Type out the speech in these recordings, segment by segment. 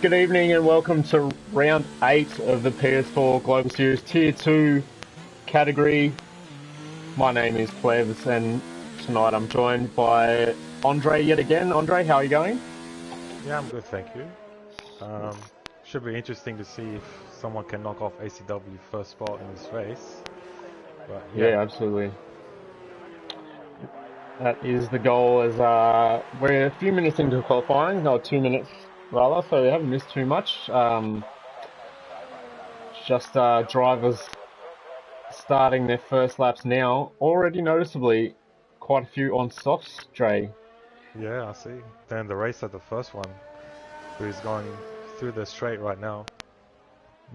Good evening and welcome to round 8 of the PS4 Global Series Tier 2 category. My name is Plebs and tonight I'm joined by Andre yet again. Andre, how are you going? Yeah, I'm good, thank you. Should be interesting to see if someone can knock off ACW first spot in this race. But yeah, Yeah, absolutely. That is the goal as we're a few minutes into qualifying, no, 2 minutes rather, so we haven't missed too much. Just drivers starting their first laps now. Already noticeably quite a few on softs, Dre. yeah, I see. Then the race at the first one, who is going through the straight right now.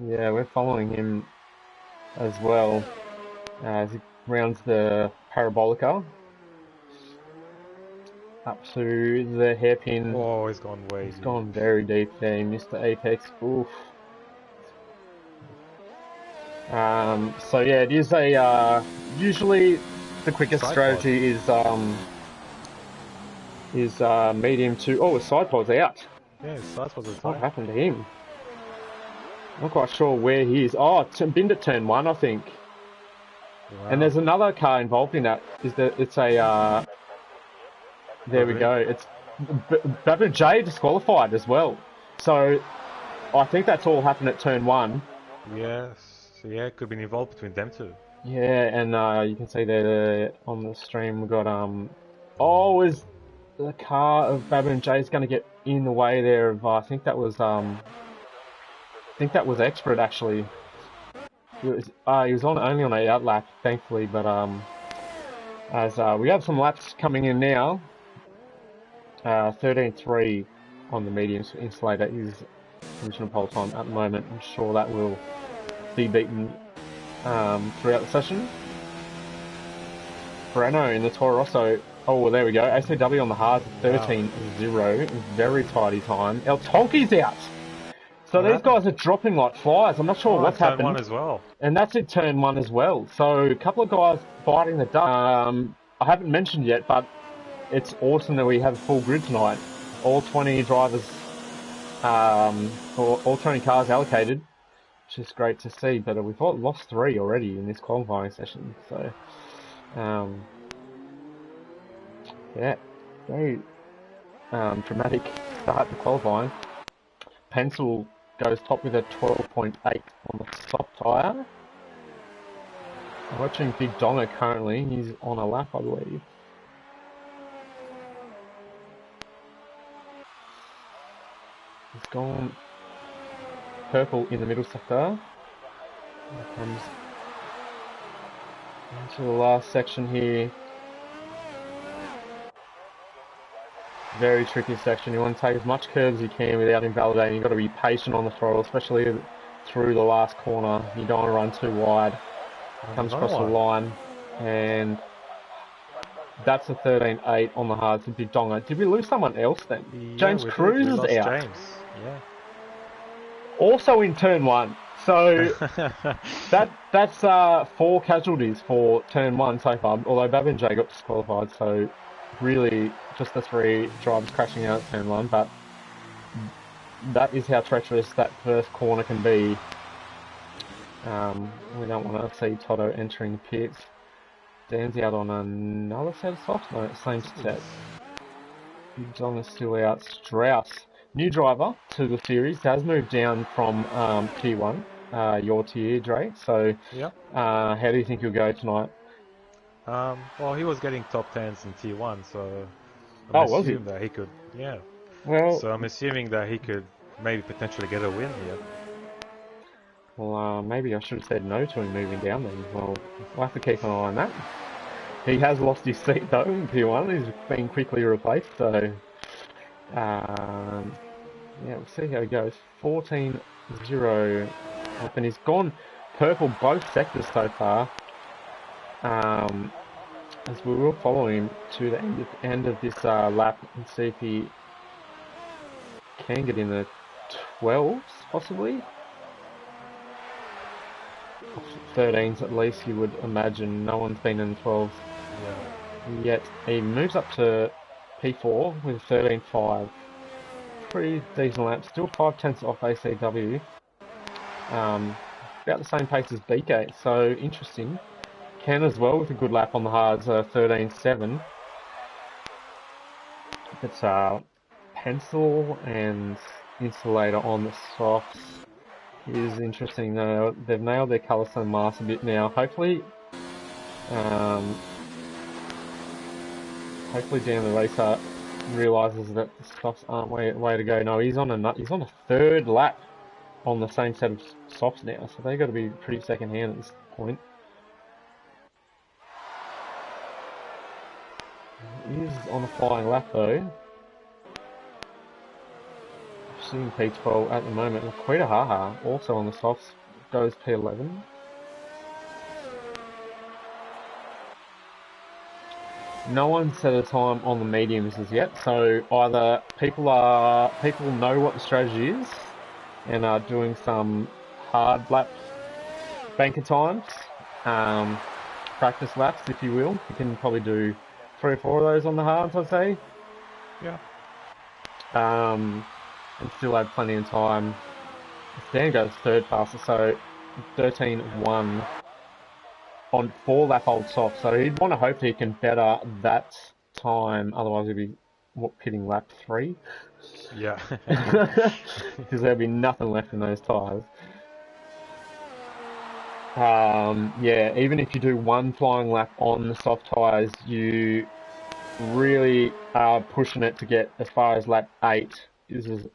Yeah, we're following him as well as he rounds the parabolica up to the hairpin. Oh, he's gone way He's deep. gone very deep there, missed the apex. Oof. So yeah, it is a usually the quickest Side pod. strategy is medium to. Oh, his side pod's out. Yeah, his side pod's What retired. happened to him? Not quite sure where he is. Oh, binned at turn 1, I think. And Wow. there's another car involved in that. Is that it's a there we Really? go. It's Babu J disqualified as well. So I think that's all happened at turn 1. Yes. So yeah, could be involved between them two. Yeah, and you can see there on the stream we've got oh, is the car of Babu and Jay's going to get in the way there of I think that was Expert actually. He was on only on a outlap thankfully, but as we have some laps coming in now. 13.3 on the medium insulator is original pole time at the moment. I'm sure that will be beaten throughout the session. Breno in the Toro Rosso. Oh, well, there we go. ACW on the hard 13.0. Very tidy time. El Tonki's out. So What these happened? guys are dropping like flies. I'm not sure Oh, and what's turn one happened. as well. And that's in turn 1 as well. So a couple of guys biting the dust. I haven't mentioned yet, but it's awesome that we have a full grid tonight. All 20 drivers, all 20 cars allocated, which is great to see. But we've lost 3 already in this qualifying session. So, yeah, very dramatic start to qualifying. Pencil goes top with a 12.8 on the soft tyre. I'm watching Big Donga currently. He's on a lap, I believe. He's gone purple in the middle sector. Here comes into the last section here. Very tricky section. You want to take as much curve as you can without invalidating. You've got to be patient on the throttle, especially through the last corner. You don't want to run too wide. Comes across the line, and that's a 13.8 on the hard for Big Donga. Did we lose someone else then? Yeah, James we did. Cruz We is lost out. James. Yeah. Also in turn 1. So that's 4 casualties for turn 1 so far. Although Bab and Jay got disqualified, so really just the 3 drivers crashing out at turn 1. But that is how treacherous that first corner can be. We don't want to see Toto entering pits. Dan's out on another set of softs. No, same set. John is still out. Strauss, new driver to the series, has moved down from tier 1, your tier, Dre. So, Yep. How do you think you'll go tonight? Well, he was getting top 10s in T1, so Was he? that he could, yeah. Well, So I'm assuming that he could maybe potentially get a win here. well, maybe I should have said no to him moving down then. Well, we'll have to keep an eye on that. He has lost his seat though in tier 1. He's been quickly replaced, so yeah, we'll see how he goes. 14.0 up, and he's gone purple both sectors so far. As we will follow him to the end of this lap and see if he can get in the 12s, possibly. 13s at least, you would imagine. No one's been in the 12s yet. He moves up to P4 with 13.5. pretty decent lap. Still 5/10 off ACW. About the same pace as BK, so interesting. Ken as well with a good lap on the hards, 13.7. It's pencil and insulator on the softs is interesting. They've nailed their colour stone mask a bit now. Hopefully Dan the racer realises that the softs aren't way to go. No, he's on a third lap on the same set of softs now, so they've got to be pretty second hand at this point. He is on a flying lap though. Seeing P12 at the moment. Laquita Haha also on the softs goes P11. No one set a time on the mediums as yet, so either people know what the strategy is and are doing some hard lap banker times, practice laps if you will. You can probably do 3 or 4 of those on the hards, I'd say. Yeah. And still have plenty of time. Stan goes third fastest, so 13.1 on 4 lap old soft. So he'd want to hope he can better that time, otherwise he'd be pitting lap 3. Yeah. Because there'd be nothing left in those tyres. Yeah, even if you do 1 flying lap on the soft tyres, you really are pushing it to get as far as lap 8.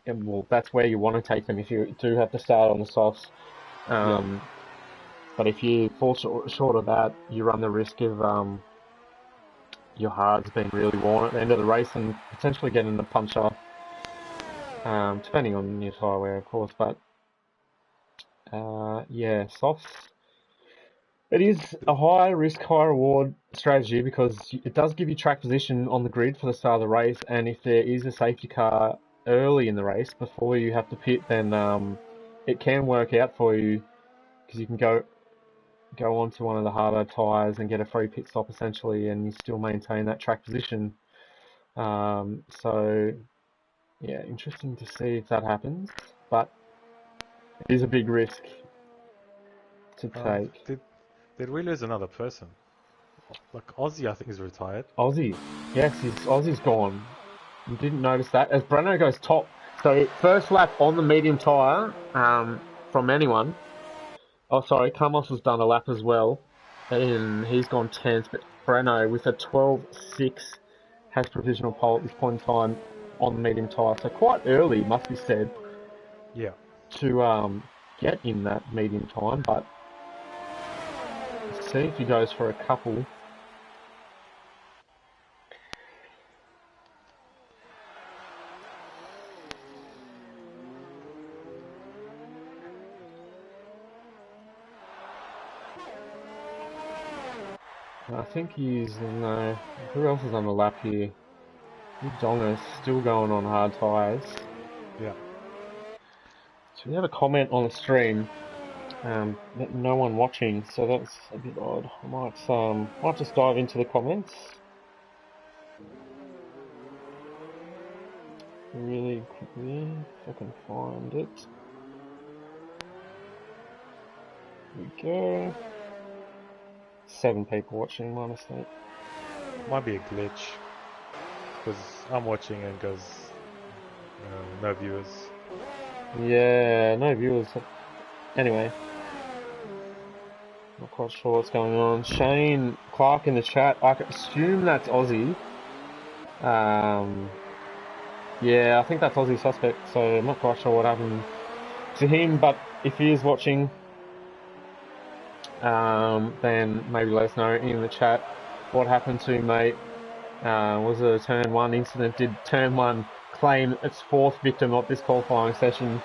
Well, that's where you want to take them if you do have to start on the softs. But if you fall short of that, you run the risk of your hards being really worn at the end of the race and potentially getting a puncher, depending on your tyre wear, of course. But yeah, softs. It is a high risk, high reward strategy because it does give you track position on the grid for the start of the race, and if there is a safety car early in the race before you have to pit, then it can work out for you because you can go onto one of the harder tyres and get a free pit stop essentially, and you still maintain that track position. So yeah, interesting to see if that happens, but it is a big risk to take. Did we lose another person? Like Aussie, I think is retired. Aussie, yes, Aussie's gone. You didn't notice that as Breno goes top. So first lap on the medium tyre from anyone. Oh, sorry, Carmos has done a lap as well, and he's gone 10th, but Breno with a 12.6 has provisional pole at this point in time on the medium tyre, so quite early, must be said, to get in that medium time, but let's see if he goes for a couple. I think he's no. Who else is on the lap here? Donga's still going on hard tyres. Yeah. So we have a comment on the stream. No one watching, so that's a bit odd. I might just dive into the comments really quickly if I can find it. Here we go. 7 people watching, my mistake. Might be a glitch because I'm watching and goes no viewers. Yeah, no viewers. Anyway, not quite sure what's going on. Shane Clark in the chat. I can assume that's Aussie. Yeah, I think that's Aussie suspect. So I'm not quite sure what happened to him. But if he is watching, then maybe let us know in the chat what happened to him, mate. Was it a turn 1 incident? Did turn 1 claim its 4th victim of this qualifying session?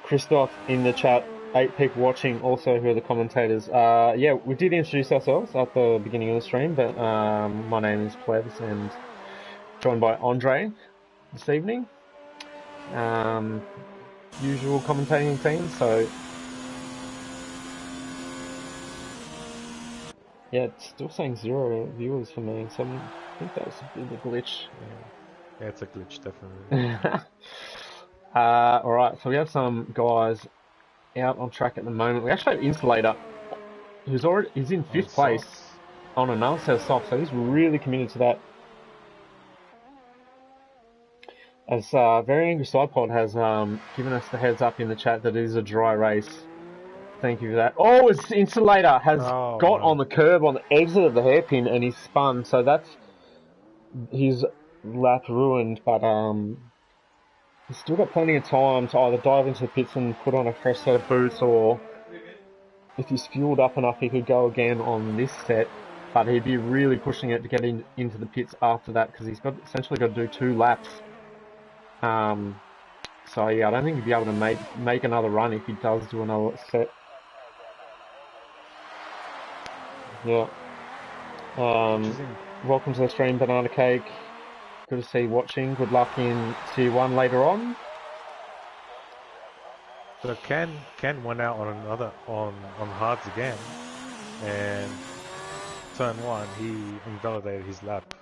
Christoph in the chat, 8 people watching also who are the commentators. Yeah, we did introduce ourselves at the beginning of the stream, but my name is Plebs and joined by Andre this evening. Usual commentating team, so Yeah, it's still saying 0 viewers for me, so I think that was a bit of a glitch. Yeah, it's a glitch, definitely. Alright, so we have some guys out on track at the moment. We actually have Insulator, he's in On 5th place softs. on another set of softs, so he's really committed to that. As Very Angry Sidepod has given us the heads up in the chat that it is a dry race. Thank you for that. Oh, his Insulator has Oh got on no. the curb on the exit of the hairpin and he's spun, so that's his lap ruined, but he's still got plenty of time to either dive into the pits and put on a fresh set of boots, or if he's fueled up enough, he could go again on this set. But he'd be really pushing it to get into the pits after that because he's got essentially got to do 2 laps. So yeah, I don't think he'd be able to make another run if he does do another set. Yeah. Welcome to the stream, Banana Cake. Good to see you watching. Good luck in Tier 1 later on. So Ken went out on another on hards again, and turn 1 he invalidated his lap.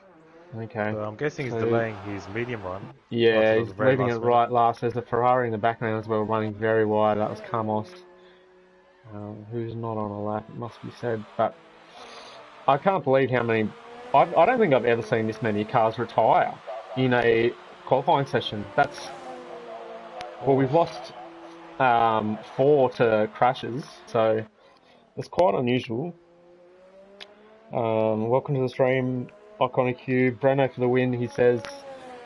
Okay. So I'm guessing he's delaying his medium run. Yeah, until he's the very leaving it last right last. There's a Ferrari in the background as well, running very wide. That was Carmos, who's not on a lap, it must be said. But I can't believe how many. I don't think I've ever seen this many cars retire in a qualifying session. Well, we've lost 4 to crashes, so it's quite unusual. Welcome to the stream, Iconic Cube. Breno for the win, he says.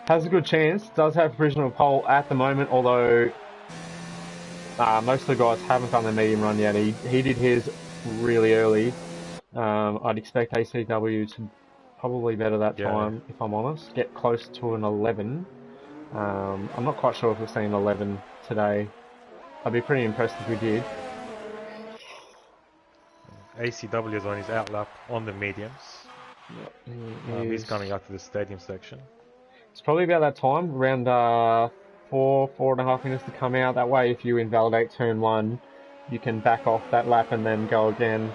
Has a good chance, does have provisional pole at the moment, although most of the guys haven't done their medium run yet. He did his really early. I'd expect ACW to probably better that time, if I'm honest. Get close to an 11. I'm not quite sure if we've seen 11 today. I'd be pretty impressed if we did. ACW is on his outlap on the mediums. He's coming up to the stadium section. It's probably about that time, around 4.5 minutes to come out. That way, if you invalidate turn 1, you can back off that lap and then go again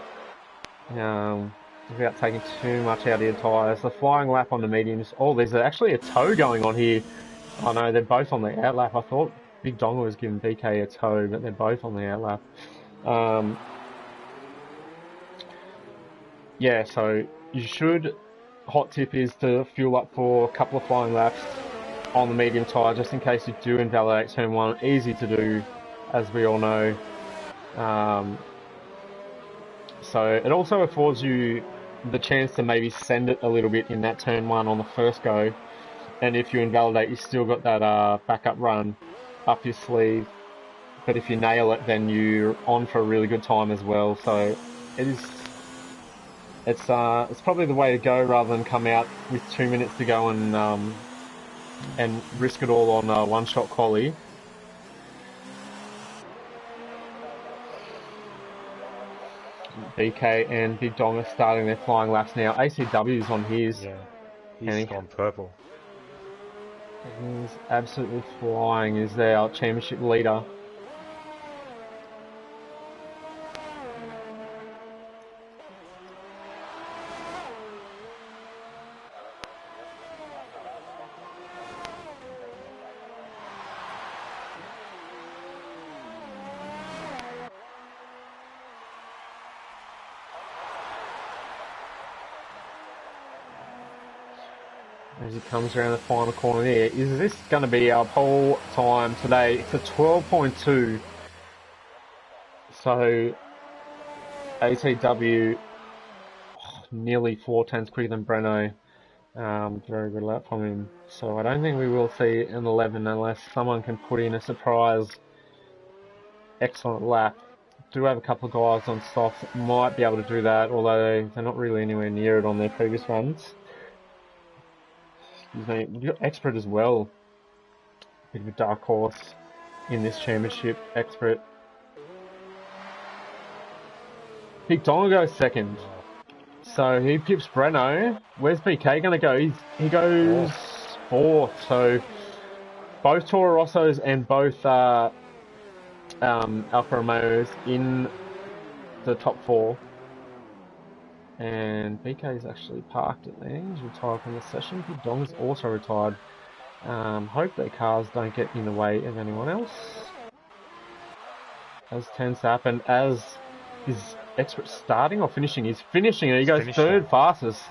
without taking too much out of your tyres. The flying lap on the mediums. Oh, there's actually a tow going on here. Oh no, they're both on the outlap. I thought Big Donga was giving BK a tow, but they're both on the outlap. Yeah, so you should. Hot tip is to fuel up for a couple of flying laps on the medium tyre, just in case you do invalidate turn 1. Easy to do, as we all know. So it also affords you the chance to maybe send it a little bit in that turn 1 on the first go. And if you invalidate, you still got that backup run up your sleeve. But if you nail it, then you're on for a really good time as well. So it's probably the way to go rather than come out with 2 minutes to go and risk it all on a one-shot quali. BK and Big Dong are starting their flying laps now. ACW's on his. Yeah, he's gone purple. He's absolutely flying. He's our championship leader. As he comes around the final corner there. Is this going to be our pole time today? It's a 12.2. So ATW nearly 4 tenths quicker than Breno. Very good lap from him. So I don't think we will see an 11 unless someone can put in a surprise excellent lap. Do have a couple of guys on softs that might be able to do that, although they're not really anywhere near it on their previous runs. Excuse me. You've got Expert as well. Bit of a dark horse in this championship. Expert. Big Donga goes second. So he pips Breno. Where's BK going to go? He goes fourth. So both Toro Rossos and both Alfa Romeos in the top 4. And BK is actually parked at there. He's retired from the session. Big Dong's also retired. Hope their cars don't get in the way of anyone else. As tends to happen, as is Expert starting or finishing? He's finishing it. He goes third fastest.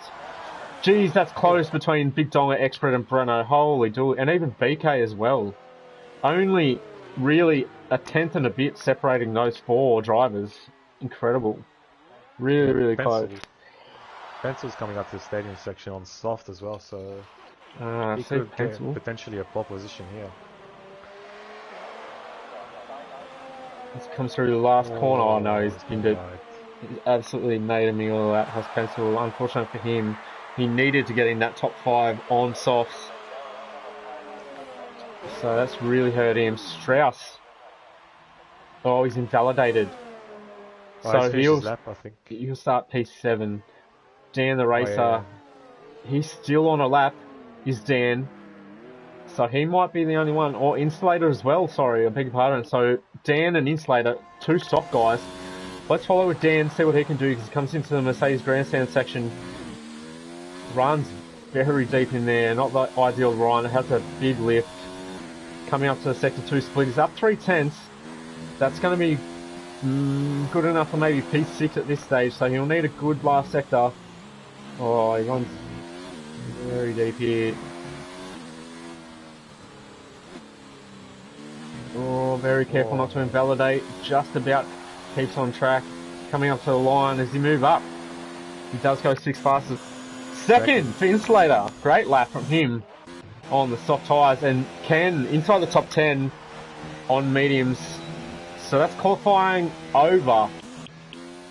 Geez, that's close between Big Dong, Expert, and Breno. Holy dooly. And even BK as well. Only really a tenth and a bit separating those four drivers. Incredible. Really, really close. Pencil's coming up to the stadium section on soft as well, so he see could Pencil. get potentially a pole position here. This comes through the last corner. Oh no, he's pinned it. He's absolutely made a meal of that, Has Pencil. Unfortunate for him, he needed to get in that top 5 on softs. So that's really hurt him. Strauss. Oh, he's invalidated. So he'll start P7. Dan the racer, he's still on a lap, is Dan. So he might be the only one, or Insulator as well, sorry, I beg your pardon. So Dan and Insulator, 2 soft guys. Let's follow with Dan, see what he can do, because he comes into the Mercedes Grandstand section. Runs very deep in there, not the ideal run, has a big lift. Coming up to the Sector 2 split, he's up 3/10. That's going to be good enough for maybe P6 at this stage, so he'll need a good last sector. Oh, he runs very deep here. Oh, very careful not to invalidate. Just about keeps on track. Coming up to the line as he move up. He does go 6 fastest. Second for Insulator. Great lap from him on the soft tyres. And Ken inside the top 10 on mediums. So that's qualifying over.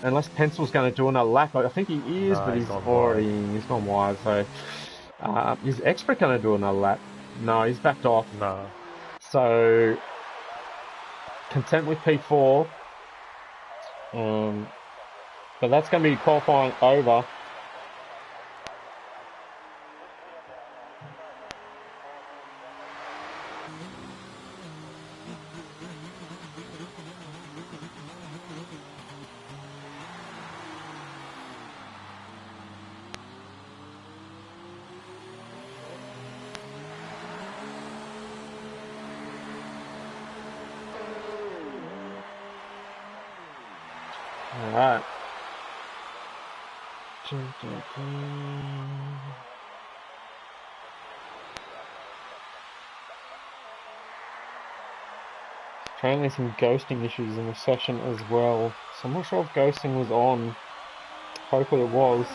Unless Pencil's going to do another lap. I think he is, but he's gone wide. So is Expert going to do another lap? No, he's backed off. No. So content with P4. But that's going to be qualifying over. Alright. Apparently some ghosting issues in the session as well. So I'm not sure if ghosting was on. Hopefully it was.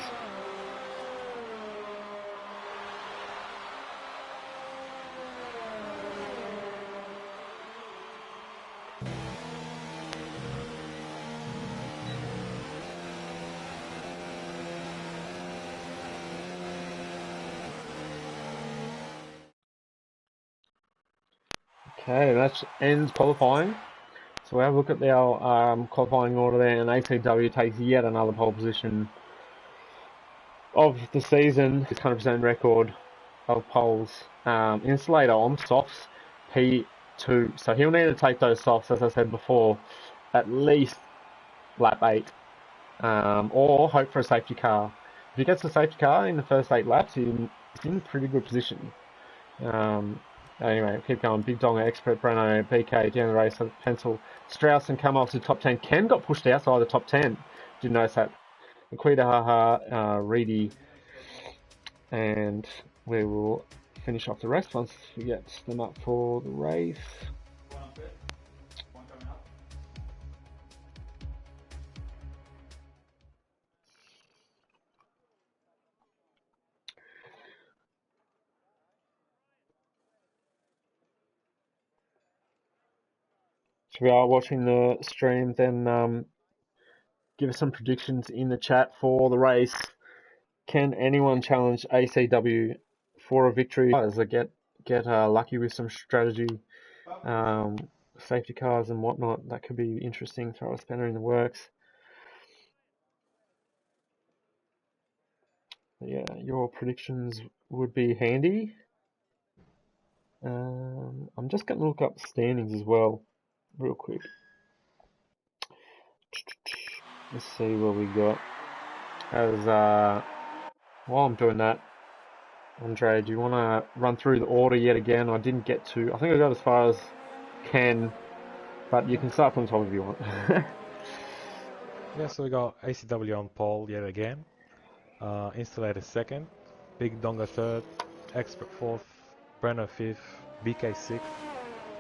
Okay, that ends qualifying. So we'll have a look at our qualifying order there, and ACW takes yet another pole position of the season. His 100% record of poles. Insulator on softs, P2. So he'll need to take those softs, as I said before, at least lap 8. Or hope for a safety car. If he gets a safety car in the first 8 laps, he's in pretty good position. Anyway, keep going. Big Dong, Expert, Breno, BK, Dan the Racer, Pencil, Strauss, and come off to the top 10. Ken got pushed outside the top 10. Didn't notice that. Aquita, Haha, Reedy, and we will finish off the rest once we get them up for the race. If you are watching the stream, then give us some predictions in the chat for the race. Can anyone challenge ACW for a victory? As I get lucky with some strategy, safety cars and whatnot, that could be interesting. Throw a spanner in the works. Yeah, your predictions would be handy. I'm just going to look up standings as well, real quick. Let's see what we got. As while I'm doing that, Andre, do you want to run through the order yet again? I didn't get to. I think I got as far as Ken, but you can start from the top if you want. Yeah, so we got ACW on pole yet again. Installator second, Big Donga third, Expert fourth, Brenner fifth, BK sixth,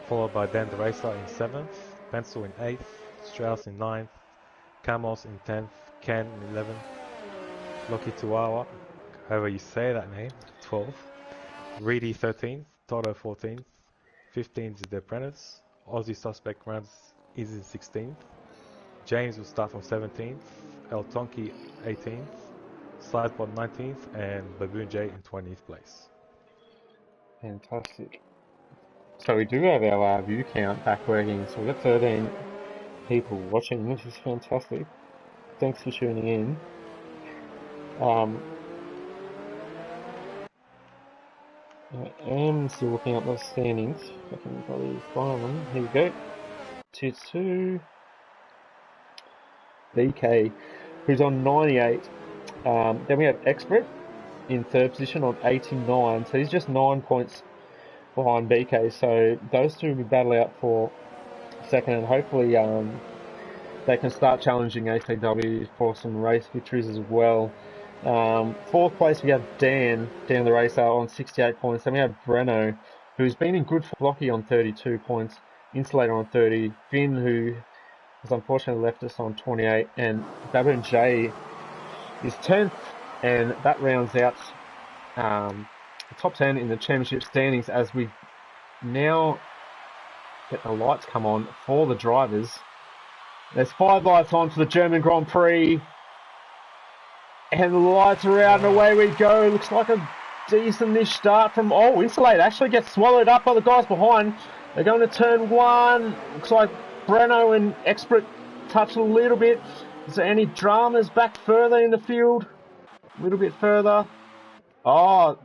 followed by Dan the Racer in seventh, Pencil in eighth, Strauss in ninth, Camos in 10th, Ken in 11th, Loki Tuawa, however you say that name, 12th, Reedy 13th, Toto 14th, 15th is the Apprentice, Aussie Suspect runs is in 16th, James will start from 17th, El Tonki 18th, Sidepod 19th, and Baboon J in 20th place. Fantastic. So we do have our view count back working, so we've got 13 people watching, which is fantastic. Thanks for tuning in. I am still looking up those standings. I can probably find them. Here we go. Tier 2. BK, who's on 98. Then we have Expert in third position on 89. So he's just 9 points behind BK. So those two will be battle out for second, and hopefully they can start challenging ACW for some race victories as well. Fourth place we have Dan the racer on 68 points. Then we have Breno, who's been in good for Blocky on 32 points, Insulator on 30, Finn, who has unfortunately left us on 28, and Baboon J is 10th, and that rounds out the top 10 in the championship standings as we now get the lights come on for the drivers. There's 5 lights on for the German Grand Prix. And the lights are out and away we go. Looks like a decent-ish start from... Oh, Insulator actually gets swallowed up by the guys behind. They're going to turn 1. Looks like Breno and Expert touch a little bit. Is there any dramas back further in the field? A little bit further. Oh,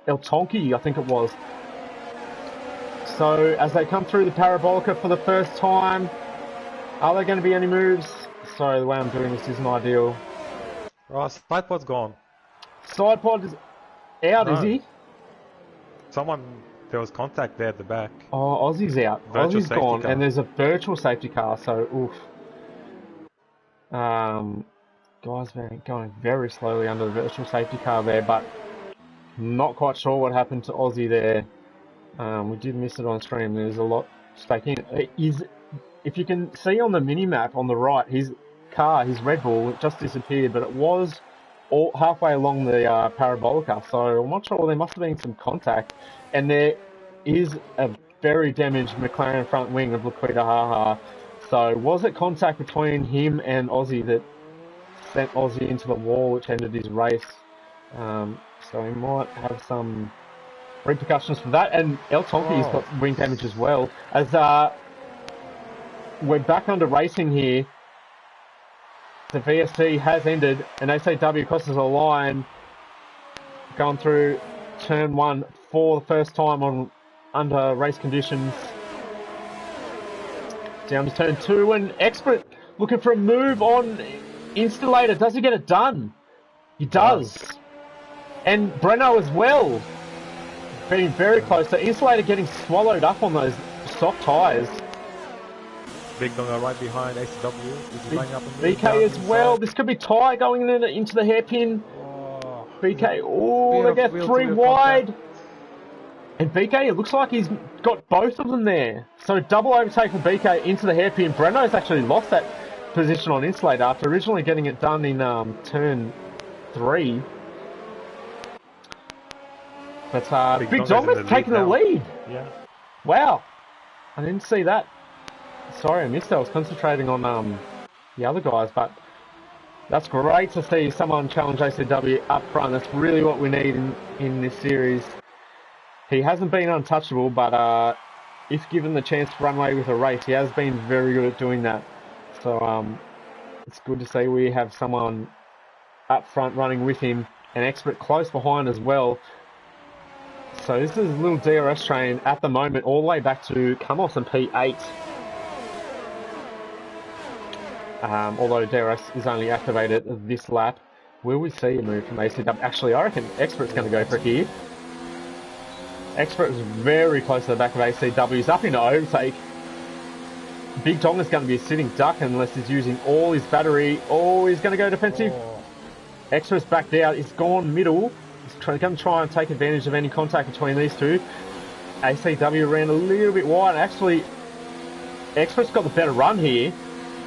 El Tonki, I think it was. So, as they come through the Parabolica for the first time, are there going to be any moves? Sorry, the way I'm doing this isn't ideal. Sidepod's gone. Sidepod is out, No. is he? There was contact there at the back. Oh, Aussie's out. Virtual Aussie's gone, car. and there's a virtual safety car, so oof. Guys going very slowly under the virtual safety car there, but not quite sure what happened to Aussie there. We did miss it on stream. There's a lot staking. If you can see on the mini-map on the right, his car, his Red Bull, just disappeared, but it was all halfway along the Parabolica, so I'm not sure. There must have been some contact, and there is a very damaged McLaren front wing of Laquita Haha. So was it contact between him and Aussie that sent Aussie into the wall, which ended his race? So he might have some repercussions for that, and El Tonki's got wing damage as well. As we're back under racing here. The VSC has ended, and ACW crosses a line, going through turn 1 for the first time under race conditions. Down to turn 2, and Expert looking for a move on Installator. Does he get it done? He does. And Breno as well. Being very close. So Insulator getting swallowed up on those soft tyres. Big Donga right behind ACW. BK as well. This could be Ty going into the hairpin. BK, they get 3 wide. And BK, it looks like he's got both of them there. So double overtake for BK into the hairpin. Breno's actually lost that position on Insulator after originally getting it done in turn 3. But Big Donga's taking the lead. Yeah. Wow. I didn't see that. Sorry, I missed that. I was concentrating on the other guys, but that's great to see someone challenge ACW up front. That's really what we need in this series. He hasn't been untouchable, but if given the chance to run away with a race, he has been very good at doing that. So it's good to see we have someone up front running with him, and Expert close behind as well. So this is a little DRS train at the moment, all the way back to Camos and P8. Although DRS is only activated this lap. Will we see a move from ACW? Actually, I reckon Expert's going to go for it here. Expert is very close to the back of ACW. He's up into overtake. Big Tonga's going to be a sitting duck unless he's using all his battery. Oh, he's going to go defensive. Oh. Expert's backed out. He's gone middle. He's going to try and take advantage of any contact between these two. ACW ran a little bit wide. Actually, Expert's got the better run here.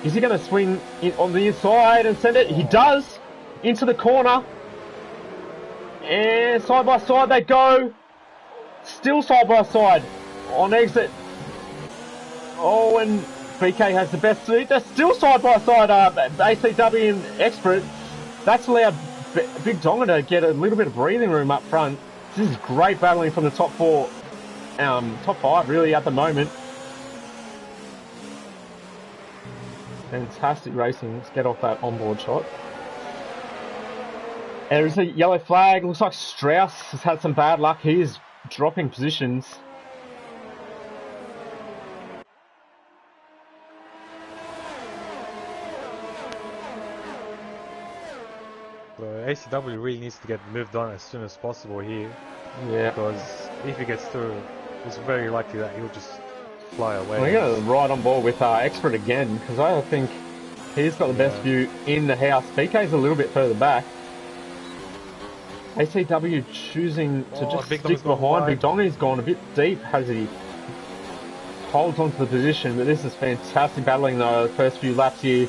Is he going to swing in on the inside and send it? He does. Into the corner. And side by side they go. Still side by side. On exit. Oh, and BK has the best seat. They're still side by side, ACW and Expert. That's allowed Big Donga to get a little bit of breathing room up front. This is great battling from the top four. Top five, really, at the moment. Fantastic racing. Let's get off that onboard shot. There's a yellow flag. Looks like Strauss has had some bad luck. He is dropping positions. So ACW really needs to get moved on as soon as possible here. Yeah. Because if he gets through, it's very likely that he'll just fly away. We're going to ride on board with Expert again, because I think he's got the best view in the house. BK's a little bit further back. ACW choosing to just stick behind. Big Dongy's gone a bit deep, has he? Holds onto the position, but this is fantastic battling though, the first few laps here.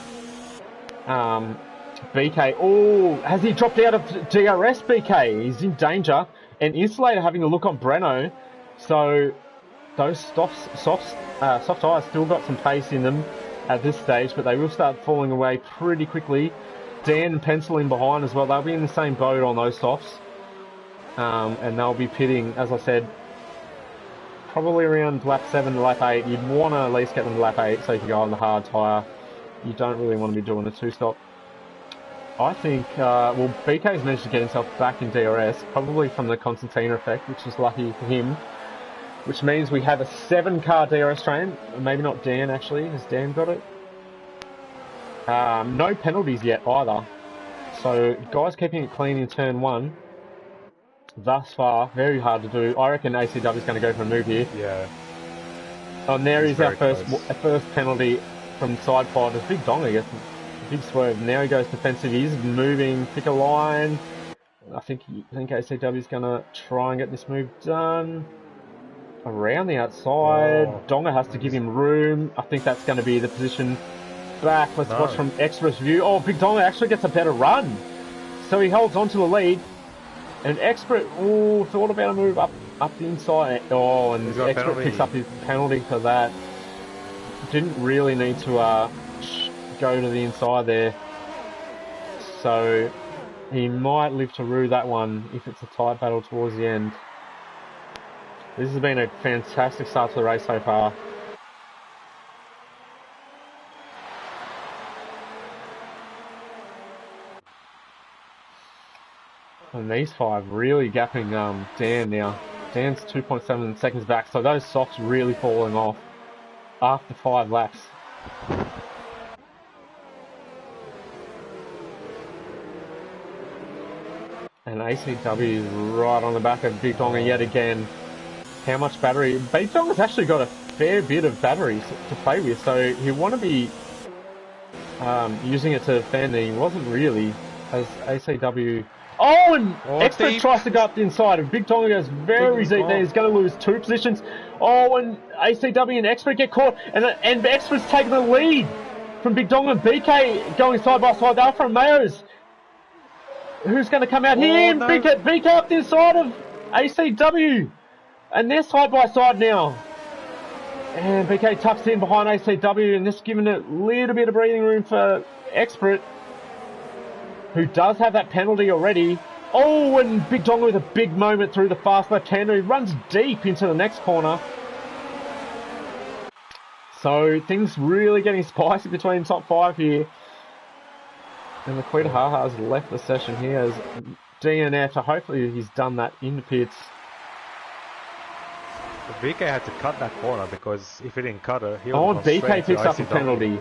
BK, oh, has he dropped out of DRS, BK? He's in danger. And Insulator having a look on Breno. So those soft tyres still got some pace in them at this stage, but they will start falling away pretty quickly. Dan and Pencil in behind as well. They'll be in the same boat on those softs. And they'll be pitting, as I said, probably around lap 7 to lap 8. You'd want to at least get them to lap 8 so you can go on the hard tyre. You don't really want to be doing a 2-stop. I think, well, BK's managed to get himself back in DRS, probably from the Constantina effect, which is lucky for him. Which means we have a 7-car DRS train. Maybe not Dan, actually. Has Dan got it? No penalties yet either. So guys keeping it clean in turn 1 thus far, very hard to do. I reckon ACW is going to go for a move here. Yeah. Oh, and there is our first penalty from side pod. As Big Donga gets a big swerve. Now he goes defensive. He's moving, pick a line. I think ACW is going to try and get this move done. Around the outside. Oh, Donga has to give him room. I think that's going to be the position back. Let's watch from Express view. Oh, Big Donga actually gets a better run. So he holds on to the lead. And Expert, thought about a move up the inside. Oh, and Expert picks up his penalty for that. Didn't really need to go to the inside there. So he might live to rue that one if it's a tight battle towards the end. This has been a fantastic start to the race so far. And these 5 really gapping Dan now. Dan's 2.7 seconds back, so those softs really falling off after 5 laps. And ACW is right on the back of Big Donga yet again. How much battery? Big Donga's actually got a fair bit of battery to play with, so he'll want to be using it to defend, and he wasn't really, as ACW... Oh, and Expert tries to go up the inside, and Big Tonga goes very deep there. He's going to lose 2 positions. Oh, and ACW and Expert get caught, and Expert's taking the lead from Big Tonga and BK going side by side. They're from Mayos. Who's going to come out here? No. BK up the inside of ACW, and they're side by side now. And BK tucks in behind ACW, and this giving a little bit of breathing room for Expert, who does have that penalty already. Oh, and Big Donga with a big moment through the fast left-hander. He runs deep into the next corner. So things really getting spicy between top 5 here. And the Quita has left the session here as DNF. So hopefully he's done that in the pits. BK had to cut that corner, because if he didn't cut it, he would BK picks up a penalty.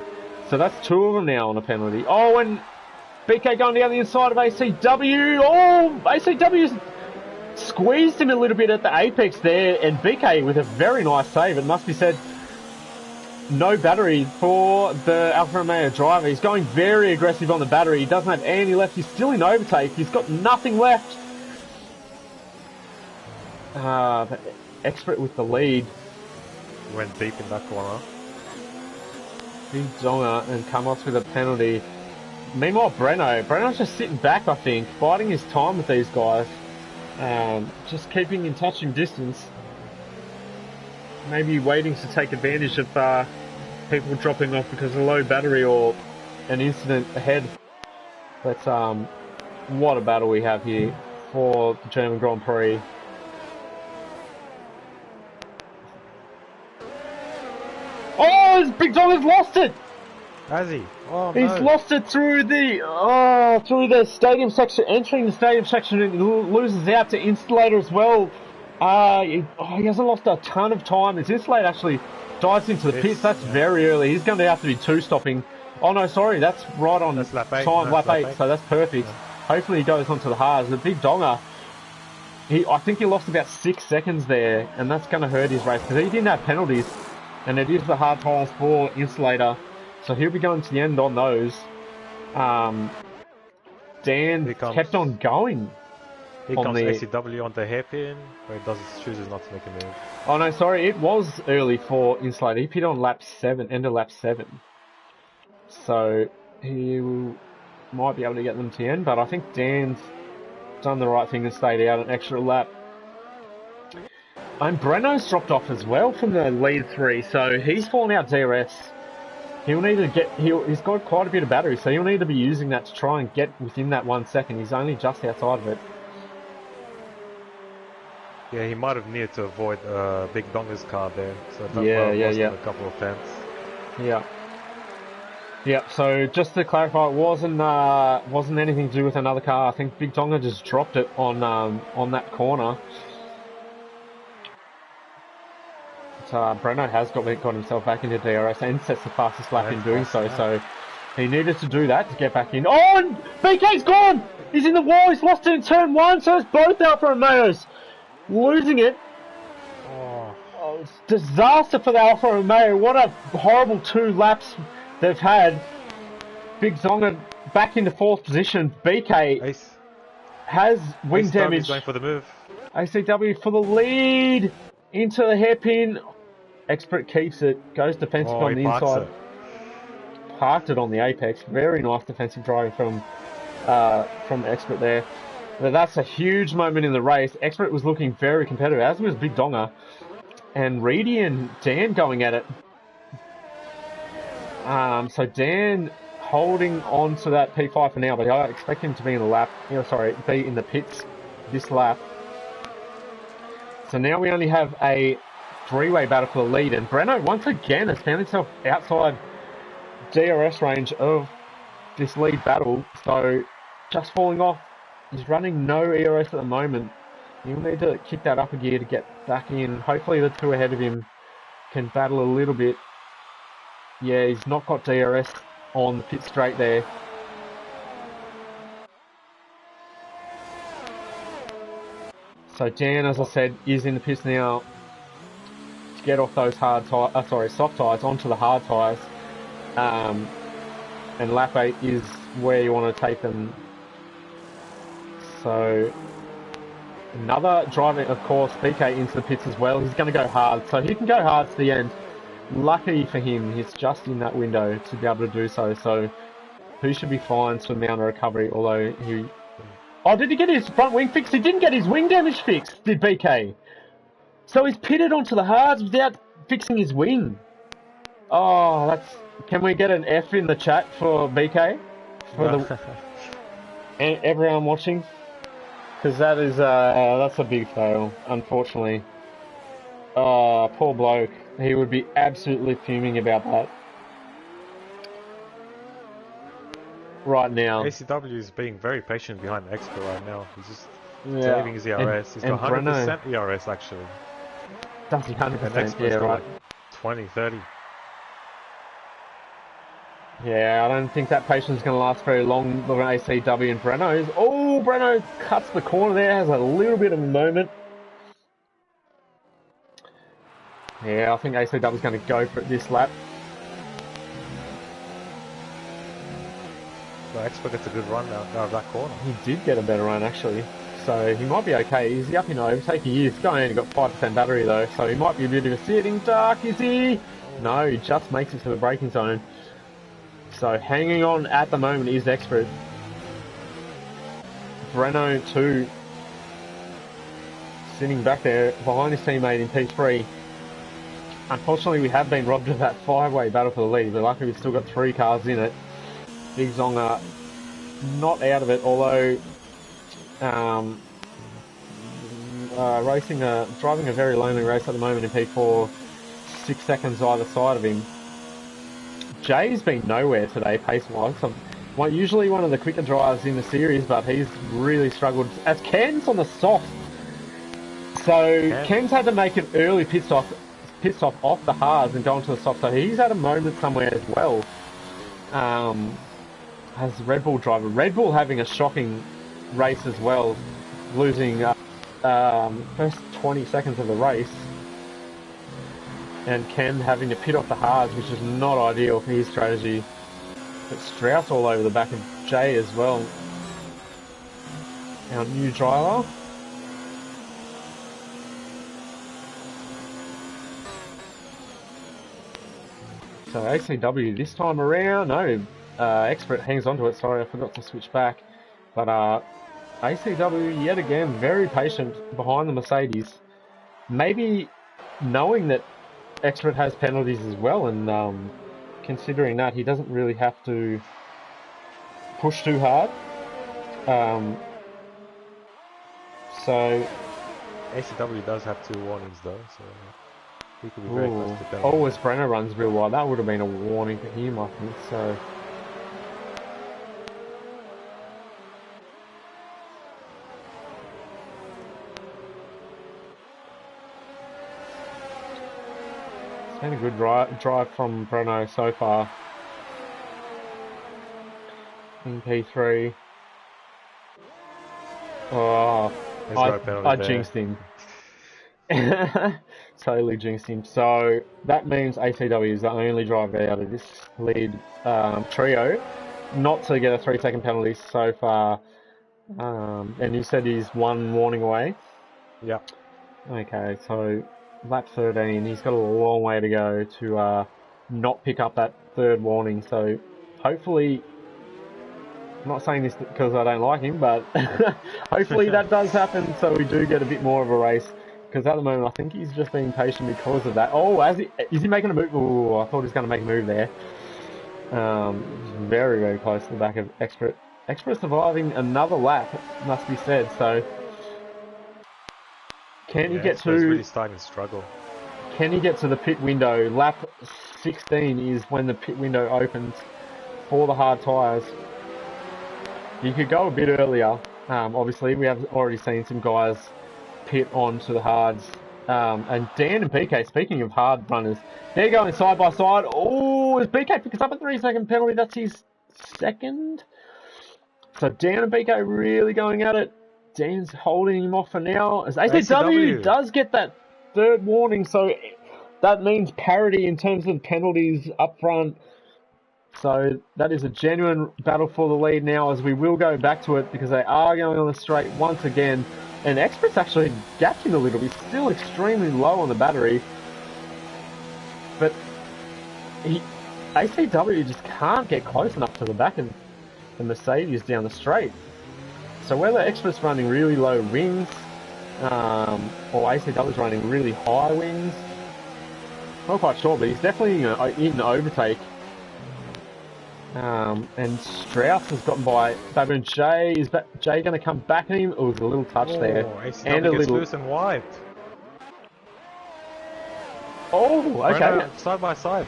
So that's 2 of them now on a penalty. Oh, and BK going down the inside of ACW. Oh, ACW's squeezed him a little bit at the apex there, and BK with a very nice save. It must be said, no battery for the Alfa Romeo driver. He's going very aggressive on the battery. He doesn't have any left. He's still in overtake. He's got nothing left. But Expert with the lead. Went deep in that corner. Big Donga and Kamos with a penalty. Meanwhile, Breno's just sitting back, I think, biding his time with these guys. Just keeping in touching distance. Maybe waiting to take advantage of people dropping off because of low battery or an incident ahead. But what a battle we have here for the German Grand Prix. Oh, Big Dog has lost it! Has he? Oh, He's lost it through the stadium section, entering the stadium section, and loses out to Installator as well. He hasn't lost a ton of time. As Installator actually dives into the pits, that's very early. He's going to have to be two-stopping. Oh no, sorry, that's right on that's lap 8. time, no, lap 8, so that's perfect. Yeah. Hopefully he goes onto the hards. The Big Donger, I think he lost about 6 seconds there, and that's going to hurt his race because he didn't have penalties, and it is the hard tiles for Installator. So he'll be going to the end on those. Dan kept on going. Here comes ACW on the hairpin, where he chooses not to make a move. Oh no, sorry, it was early for Installator. He pit on lap 7, end of lap 7. So he might be able to get them to the end, but I think Dan's done the right thing and stayed out an extra lap. And Breno's dropped off as well from the lead 3, so he's fallen out DRS. He'll need to he's got quite a bit of battery, so he'll need to be using that to try and get within that 1 second. He's only just outside of it. Yeah, he might have needed to avoid Big Donga's car there, so that lost him a couple of tenths. Yeah. Yeah, so just to clarify, it wasn't anything to do with another car. I think Big Donga just dropped it on that corner. Breno has got himself back into DRS and sets the fastest lap in doing so. So he needed to do that to get back in. Oh, and BK's gone! He's in the wall. He's lost it in turn 1. So it's both Alfa Romeos losing it. Oh, it's disaster for the Alfa Romeo. What a horrible 2 laps they've had. Big Zonga back into 4th position. BK has wing damage. Going for the move. ACW for the lead into the hairpin. Expert keeps it, goes defensive on the inside. Parked it on the apex. Very nice defensive driving from Expert there. But that's a huge moment in the race. Expert was looking very competitive, as was Big Donga. And Reedy and Dan going at it. So Dan holding on to that P5 for now, but I expect him to be in the lap. Be in the pits this lap. So now we only have a 3-way battle for the lead, and Breno once again has found himself outside DRS range of this lead battle, so just falling off. He's running no ERS at the moment. He'll need to kick that up a gear to get back in. Hopefully the 2 ahead of him can battle a little bit. Yeah, he's not got DRS on the pit straight there. So Dan, as I said, is in the pits now to get off those soft tyres onto the hard tyres. And lap 8 is where you want to take them. So another driver, of course, BK into the pits as well. He's going to go hard, so he can go hard to the end. Lucky for him, he's just in that window to be able to do so. So he should be fine to mount a recovery, although he... Oh, did he get his front wing fixed? He didn't get his wing damage fixed, did BK? So he's pitted onto the hards without fixing his wing. Oh, that's... Can we get an F in the chat for BK? For the... everyone watching? Because that is, that's a big fail, unfortunately. Oh, poor bloke. He would be absolutely fuming about that. Right now. ACW is being very patient behind the Expert right now. He's just saving his ERS. He's got 100% ERS actually. Does he 100%? Yeah, right. Like 20, 30. Yeah, I don't think that patience is going to last very long. Looking at ACW and Breno's. Oh, Breno cuts the corner there, has a little bit of a moment. Yeah, I think ACW is going to go for it this lap. But Expert gets a good run out of that corner. He did get a better run, actually. So he might be okay. Is he up in overtake? He is. He's only got 5% battery, though, so he might be a bit of a sitting duck, is he? No, he just makes it to the braking zone. So hanging on at the moment is Expert. Breno, too, sitting back there behind his teammate in P3. Unfortunately, we have been robbed of that 5-way battle for the lead, but luckily we've still got 3 cars in it. Big Zonga not out of it, although driving a very lonely race at the moment in P4, 6 seconds either side of him. Jay's been nowhere today pace-wise. Usually one of the quicker drivers in the series, but he's really struggled. As Ken's on the soft, so Ken's had to make an early pit stop off the hards and go onto the soft, so he's had a moment somewhere as well. As Red Bull driver, Red Bull having a shocking race as well, losing first 20 seconds of the race, and Ken having to pit off the hards, which is not ideal for his strategy. But Strauss all over the back of Jay as well, our new driver. So ACW this time around, no, Expert hangs onto it. Sorry, I forgot to switch back. But ACW yet again very patient behind the Mercedes. Maybe knowing that Expert has penalties as well, and considering that he doesn't really have to push too hard. So ACW does have 2 warnings though, so he could be very close to penalty. Oh, as Brenner runs real wide, that would have been a warning for him, I think. So it's been a good drive from Breno so far in P3. Oh, I jinxed him. Totally jinxed him. So that means ACW is the only driver out of this lead trio not to get a 3-second penalty so far. And you said he's 1 warning away? Yeah. Okay, so lap 13, he's got a long way to go to not pick up that 3rd warning. So hopefully, I'm not saying this because I don't like him, but hopefully that does happen so we do get a bit more of a race. Because at the moment, I think he's just being patient because of that. Oh, is he making a move? Oh, I thought he was going to make a move there. Very, very close to the back of Expert. Expert surviving another lap, must be said. So, can he get to? Really starting to struggle. Can he get to the pit window? Lap 16 is when the pit window opens for the hard tyres. You could go a bit earlier. Obviously, we have already seen some guys pit onto the hards. And Dan and BK, speaking of hard runners, they're going side by side. Oh, as BK picks up a 3-second penalty, that's his 2nd. So Dan and BK really going at it. Dan's holding him off for now. As ACW does get that 3rd warning, so that means parity in terms of penalties up front. So that is a genuine battle for the lead now, as we will go back to it because they are going on the straight once again. And Expert's actually gapped him a little bit. He's still extremely low on the battery. But ACW just can't get close enough to the back of the Mercedes down the straight. So whether Expert's running really low wings, or ACW's running really high wings, not quite sure, but he's definitely in overtake. And Strauss has gotten by Baboon Jay. Is Jay going to come back at him? Oh, there's a little touch there. ACW and a little loose and wide. Oh, okay. Breno, side by side.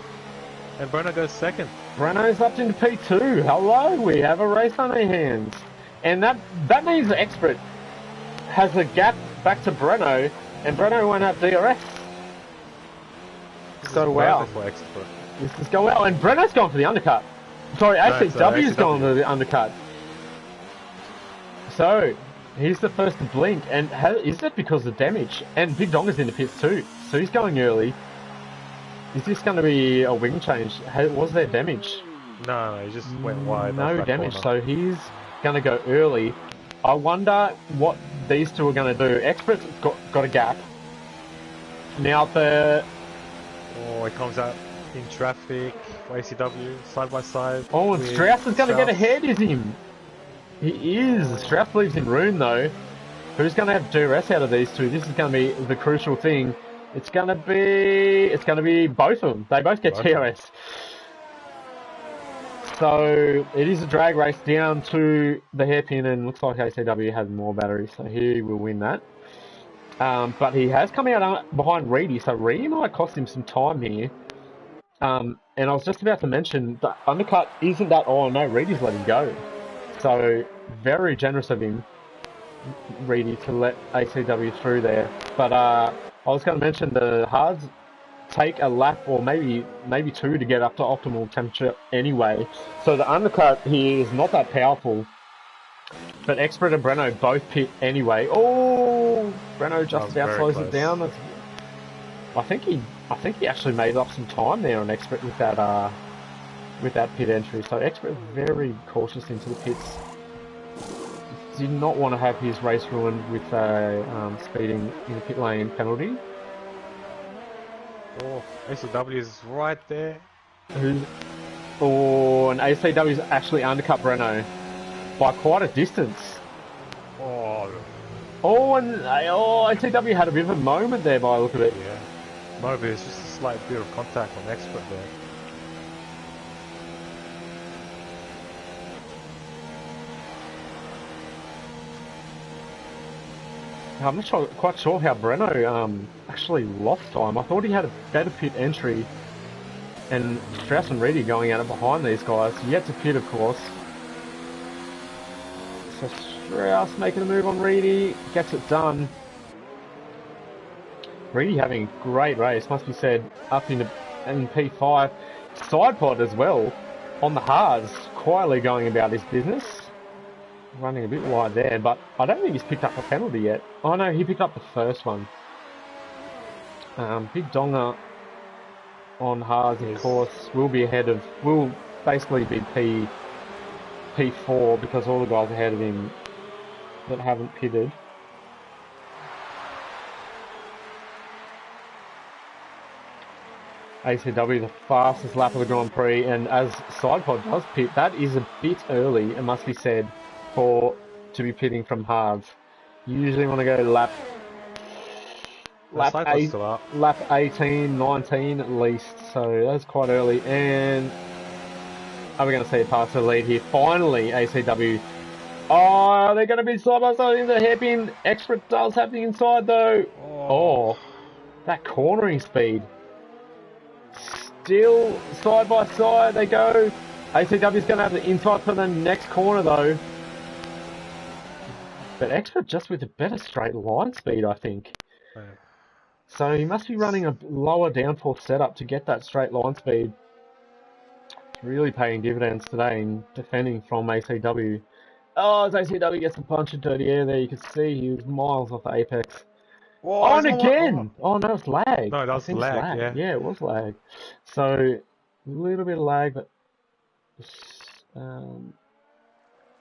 And Breno goes 2nd. Breno's up into P2. Hello, we have a race on our hands. And that means the Expert has a gap back to Breno, and Breno won't have DRS. So wow. This is going well, and Breno's gone for the undercut. Sorry, No, it's ACW's gone ACW. to the undercut. So, he's the first to blink, and is that because of damage? And Big Donga's in the pits too, so he's going early. Is this going to be a wing change? Was there damage? No, he just went wide off No that damage, corner. so he's going to go early. I wonder what these two are going to do. Expert's got a gap. Now the... Oh, he comes out in traffic for ACW, side by side. Oh, and with Strauss is going to get Strauss. ahead, is him? He is. Strauss leaves in room though. Who's going to have duress out of these two? This is going to be the crucial thing. It's going to be both of them. They both get TRS. So it is a drag race down to the hairpin, and looks like ACW has more batteries, so he will win that. But he has come out behind Reedy, so Reedy might cost him some time here. And I was just about to mention the undercut isn't that. Oh no, Reedy's let him go. So very generous of him, Reedy, to let ACW through there. But I was going to mention the hards take a lap or maybe two to get up to optimal temperature anyway. So the undercut here is not that powerful. But Expert and Breno both pit anyway. Oh, Breno just about slows it down. I think he actually made up some time there on Expert with that pit entry. So Expert very cautious into the pits. Did not want to have his race ruined with a speeding in the pit lane penalty. Oh, ACW is right there. Oh, and ACW's actually undercut Breno by quite a distance. Oh, and ACW had a bit of a moment there by the look of it. Yeah. Maybe it's just a slight bit of contact on Expert there. I'm not quite sure how Breno actually lost time. I thought he had a better pit entry, and Strauss and Reedy going at it behind these guys. Yet to pit, of course. So Strauss making a move on Reedy, gets it done. Reedy having a great race, must be said, up in P5. Side pod as well, on the hards, quietly going about his business. Running a bit wide there, but I don't think he's picked up a penalty yet. Oh no, he picked up the first one. Big Donga on hards, of course, will basically be P4 because all the guys ahead of him that haven't pitted. ACW the fastest lap of the Grand Prix, and as Sidepod does pit, that is a bit early, it must be said, to be pitting from hards. You usually want to go lap 18, 19 at least, so that's quite early. And are we going to see a pass to the lead here? Finally, ACW. Oh, they're going to be side by side in the hairpin. Extra does have the inside though. Oh, that cornering speed. Still side by side they go. ACW's going to have the inside for the next corner though. But Expert just with a better straight line speed, I think. Right. So he must be running a lower downforce setup to get that straight line speed. It's really paying dividends today in defending from ACW. Oh, as ACW gets a bunch of dirty air there, you can see he was miles off the apex. Whoa, and again! Oh no, it's lag. No, that was lag, yeah. Yeah, it was lag. So, a little bit of lag, but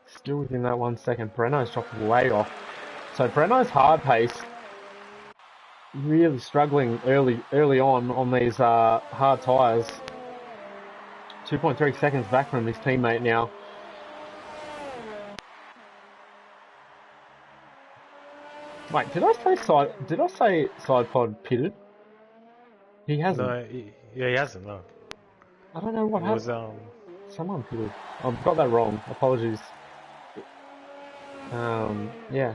still within that 1 second. Breno's dropped way off. So Breno's hard pace really struggling early on these hard tyres. 2.3 seconds back from his teammate now. Wait, did I say side pod pitted? He hasn't. No, he hasn't. No. I don't know what happened. Someone pitted. I've got that wrong. Apologies. Yeah.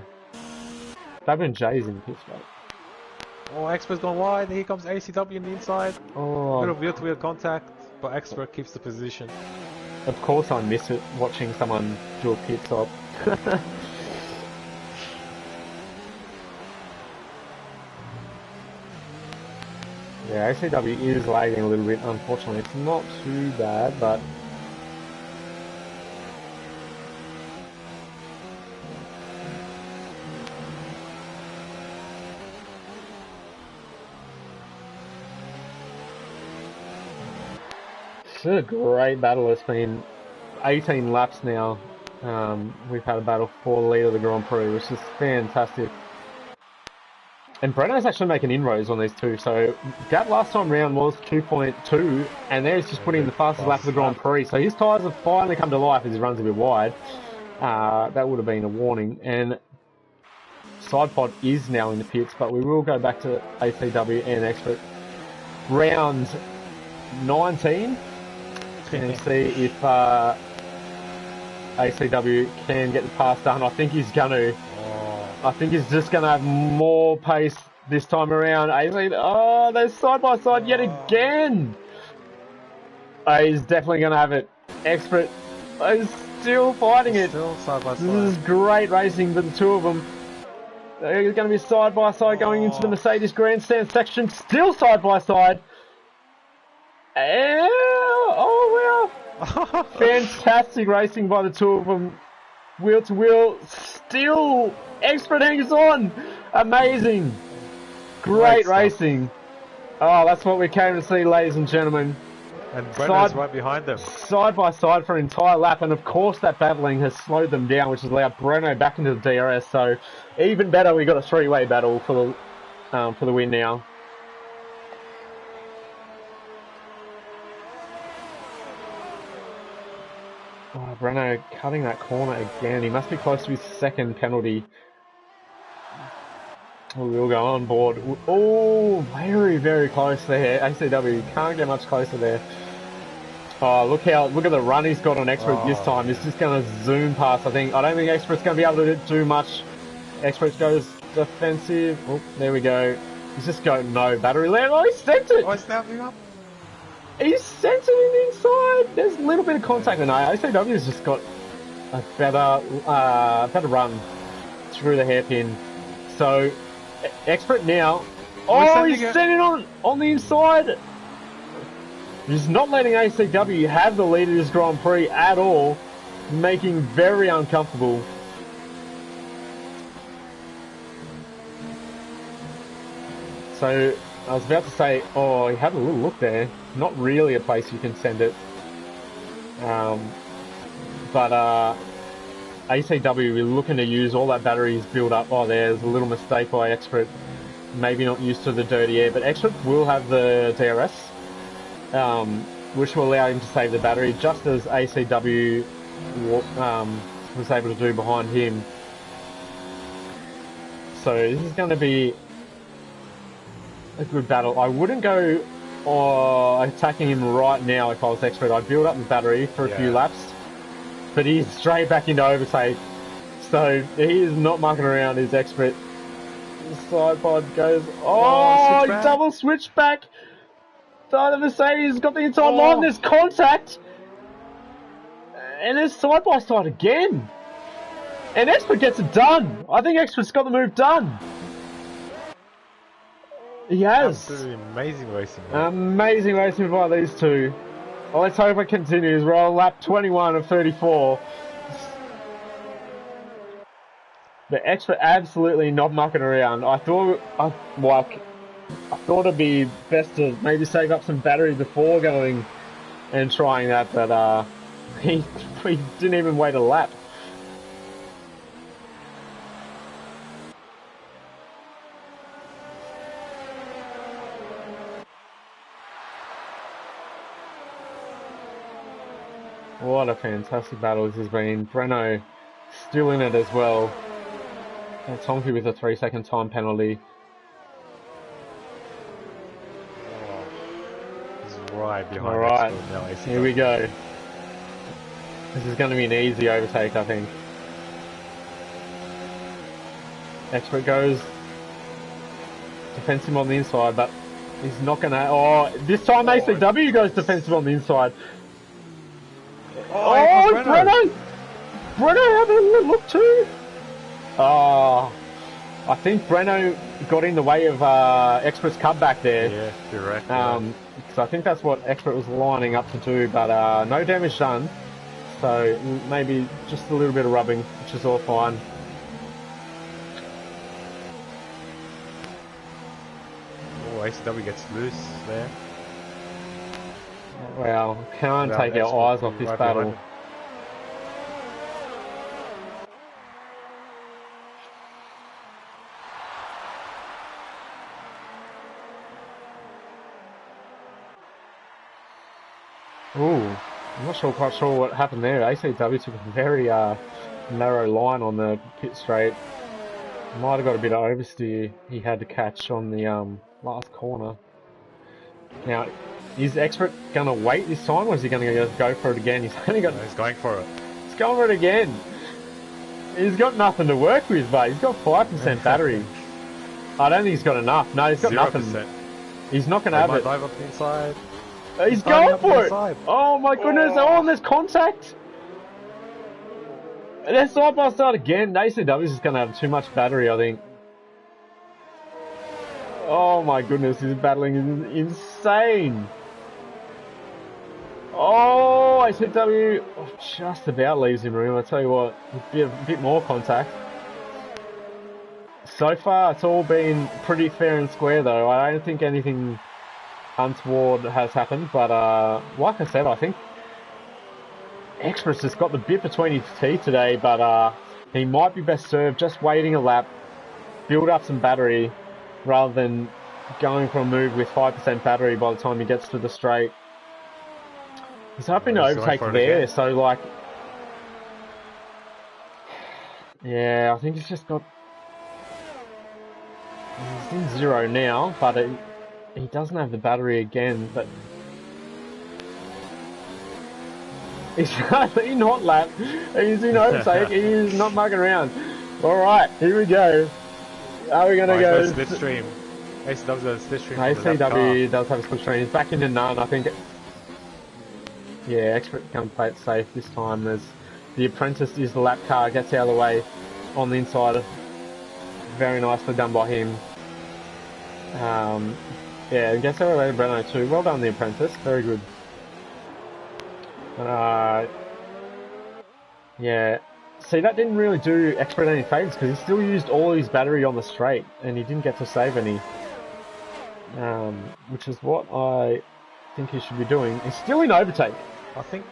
Fabian J's in the pits, mate. Oh, Expert's gone wide. Here comes ACW on the inside. Oh. Bit of wheel-to-wheel contact, but Expert keeps the position. Of course I miss it, watching someone do a pit stop. Yeah, ACW is lagging a little bit, unfortunately. It's not too bad, but It's a great battle. It's been 18 laps now. We've had a battle for the lead of the Grand Prix, which is fantastic. And Breno's actually making inroads on these two. So that last time round was 2.2, and there he's just putting in the fastest lap of the Grand Prix. So his tyres have finally come to life as he runs a bit wide. That would have been a warning. And SidePod is now in the pits, but we will go back to ACW and Expert. Round 19, and see if ACW can get the pass done. I think he's going to. I think he's just going to have more pace this time around. Oh, they're side by side yet again. He's definitely going to have it. Expert is still fighting it. Still side by side. This is great racing for the two of them. They're going to be side by side going into the Mercedes Grandstand section. Still side by side. Oh, wow. Fantastic racing by the two of them. Wheel to wheel. Still Expert hangs on. Amazing. Great racing. Oh, that's what we came to see, ladies and gentlemen. And Breno's right behind them. Side by side for an entire lap, and of course that battling has slowed them down, which has allowed Breno back into the DRS. So even better, we got a three-way battle for the win now. Oh, Breno cutting that corner again. He must be close to his second penalty. We'll go on board. Oh, very, very close there. ACW can't get much closer there. Oh, look at the run he's got on Expert this time. He's just going to zoom past, I think. I don't think Expert's going to be able to do much. Expert goes defensive. Oh, there we go. He's just got no battery land. Oh, he sent it! Oh, he's snapping up. He sent it in the inside. There's a little bit of contact in there. ACW's just got a better run through the hairpin. So, Expert now. Oh, he's sending on the inside. He's not letting ACW have the lead of this Grand Prix at all, making very uncomfortable. So, I was about to say, oh, he had a little look there. Not really a place you can send it. But ACW, we're looking to use all that battery he's built up. Oh, there's a little mistake by Expert. Maybe not used to the dirty air, but Expert will have the DRS. Which will allow him to save the battery, just as ACW was able to do behind him. So this is going to be a good battle. I wouldn't go attacking him right now if I was Expert. I'd build up the battery for a few laps, but he's straight back into overtake. So he is not mucking around, his Expert. The side pod goes, double switch back. The Mercedes got the inside line, there's contact! And there's side by side again! And Expert gets it done! I think Expert's got the move done! He has! Absolutely amazing racing. Amazing racing by these two. Well, let's hope it continues. We're on lap 21 of 34. The Expert absolutely not mucking around. I thought it'd be best to maybe save up some battery before going and trying that, but he didn't even wait a lap. What a fantastic battle this has been. Breno still in it as well. And Tonky with a 3-second time penalty. Right behind. Alright, here we go. This is going to be an easy overtake, I think. Expert goes defensive on the inside, but he's not going to... Oh, this time ACW goes defensive on the inside. Oh, Breno! Breno having a little look too! Oh, I think Breno got in the way of Expert's cutback there. Yeah, you're right. So I think that's what Expert was lining up to do, but no damage done. So maybe just a little bit of rubbing, which is all fine. Oh, ACW gets loose there. Well, can't Without take our Expert eyes off this right battle. behind him. Ooh, I'm not quite sure what happened there. ACW took a very narrow line on the pit straight. Might have got a bit of oversteer he had to catch on the last corner. Now, is Expert going to wait this time, or is he going to go for it again? He's only got... No, he's going for it. He's going for it again. He's got nothing to work with, but he's got 5% battery. I don't think he's got enough. No, he's got 0%. nothing. He's not going to He have might it. dive up the inside. He's going up the for it! inside. Oh my goodness, oh, and there's contact! And they're side by side again. ACW is going to have too much battery, I think. Oh my goodness, his battling is insane! Oh, ACW just about leaves him room. I tell you what, a bit more contact. So far, it's all been pretty fair and square, though. I don't think anything untoward has happened, but like I said, I think Express has got the bit between his teeth today, but he might be best served just waiting a lap, build up some battery, rather than going for a move with 5% battery by the time he gets to the straight. He's hoping to overtake there, so like... Yeah, I think he's just got... He's in zero now, but he doesn't have the battery again, but... He's in hot lap, he's in overtake, he's not mucking around. Alright, here we go. Are we going to go... Slipstream. ACW's got a slipstream. ACW does have a slipstream. He's back into none, I think. Yeah, Expert can play it safe this time. There's the Apprentice is the lap car, gets out of the way on the inside. Very nicely done by him. Yeah, and gets out of the way to Breno too. Well done, the Apprentice. Very good. Yeah. See, that didn't really do Expert any favours because he still used all his battery on the straight and he didn't get to save any. Which is what I think he should be doing. He's still in overtake. I think.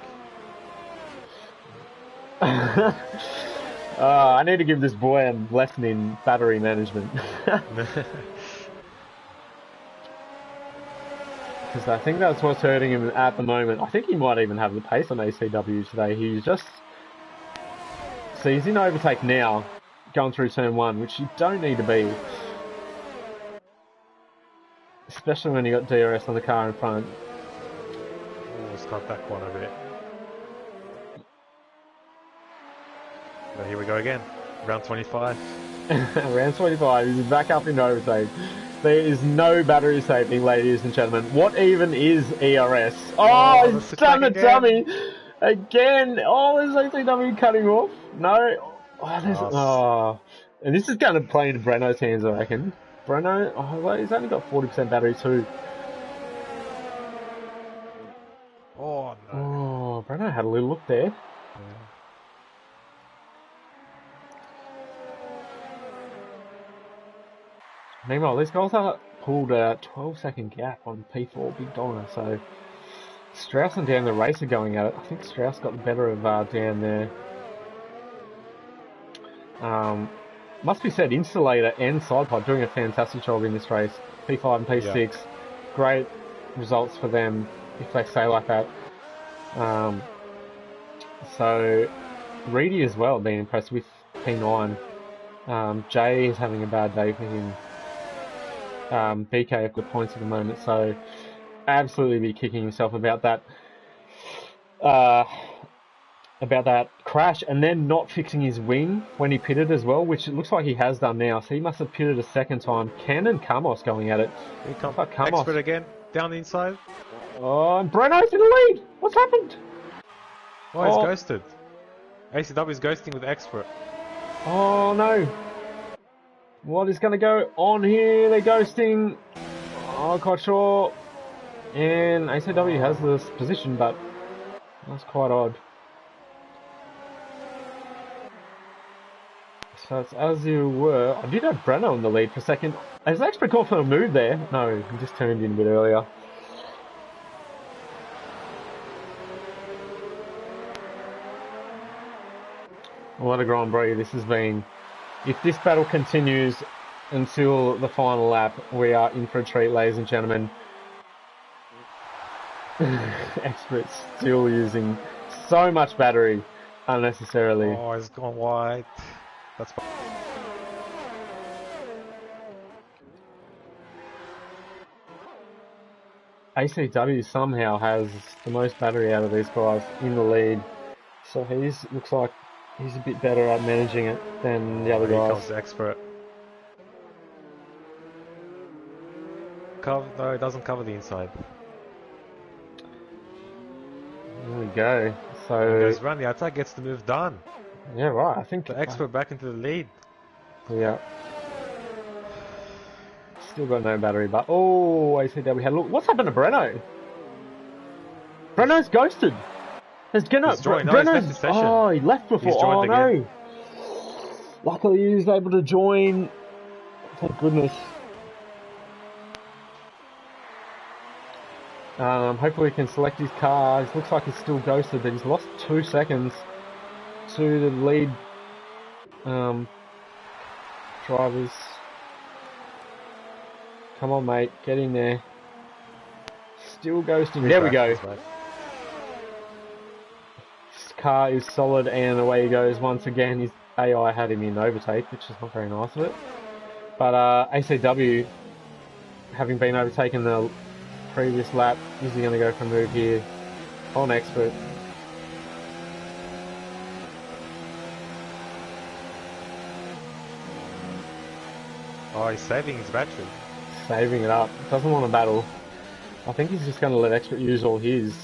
I need to give this boy a lesson in battery management. Because I think that's what's hurting him at the moment. I think he might even have the pace on ACW today. He's just... So he's in overtake now, going through turn one, which you don't need to be. Especially when you got DRS on the car in front. Let's cut that corner a bit. But here we go again. Round 25. Round 25, he's back up in overtake. There is no battery saving, ladies and gentlemen. What even is ERS? Oh, he's done a dummy! Again! Oh, there's ACW cutting off. No. Oh, there's... Oh. And this is going to play into Breno's hands, I reckon. Breno, oh, well, he's only got 40% battery too. Oh, no. Oh, Breno had a little look there. Yeah. Meanwhile, these guys are pulled a 12-second gap on P4 Big Donner, so Strauss and Dan the race are going at it. I think Strauss got the better of Dan there. Must be said, Insulator and Sidepod doing a fantastic job in this race. P5 and P6, yeah. Great results for them if they stay like that. So Reedy as well, being impressed with P9. Jay is having a bad day for him. BK have good points at the moment, so absolutely be kicking himself about that. About that crash, and then not fixing his wing when he pitted as well, which it looks like he has done now. So he must have pitted a second time. Ken and Kamos going at it. Here comes Expert again, down the inside. Oh, and Breno's in the lead. What's happened? Oh, he's ghosted. ACW is ghosting with Expert. Oh no. What is going to go on here? They're ghosting. Oh, I'm quite sure. And ACW has this position, but that's quite odd. So it's as you were. I did have Breno in the lead for a second. Has Expert gone for a move there? No, he just turned in a bit earlier. What a Grand Prix this has been. If this battle continues until the final lap, we are in for a treat, ladies and gentlemen. Experts still using so much battery unnecessarily. Oh, it's gone wide. That's ACW somehow has the most battery out of these guys in the lead. So looks like he's a bit better at managing it than the other here guys. comes the expert. No, it doesn't cover the inside. There we go. So And goes around the outside, gets the move done. yeah, right. I think The expert back into the lead. Yeah. Still got no battery, but oh, ACW had look. What's happened to Breno? Breno's ghosted. He's joined. No, he's left the session. Oh, he left before. He's joined again. No. Luckily, he was able to join. Thank goodness. Hopefully, he can select his car. It looks like he's still ghosted, but he's lost 2 seconds to the lead drivers. Come on, mate, get in there. Still ghosting. There we go. His car is solid, and away he goes once again. His AI had him in overtake, which is not very nice of it. But ACW, having been overtaken the previous lap, is he going to go for a move here on expert? Oh, he's saving his battery. Saving it up. Doesn't want to battle. I think he's just going to let expert use all his.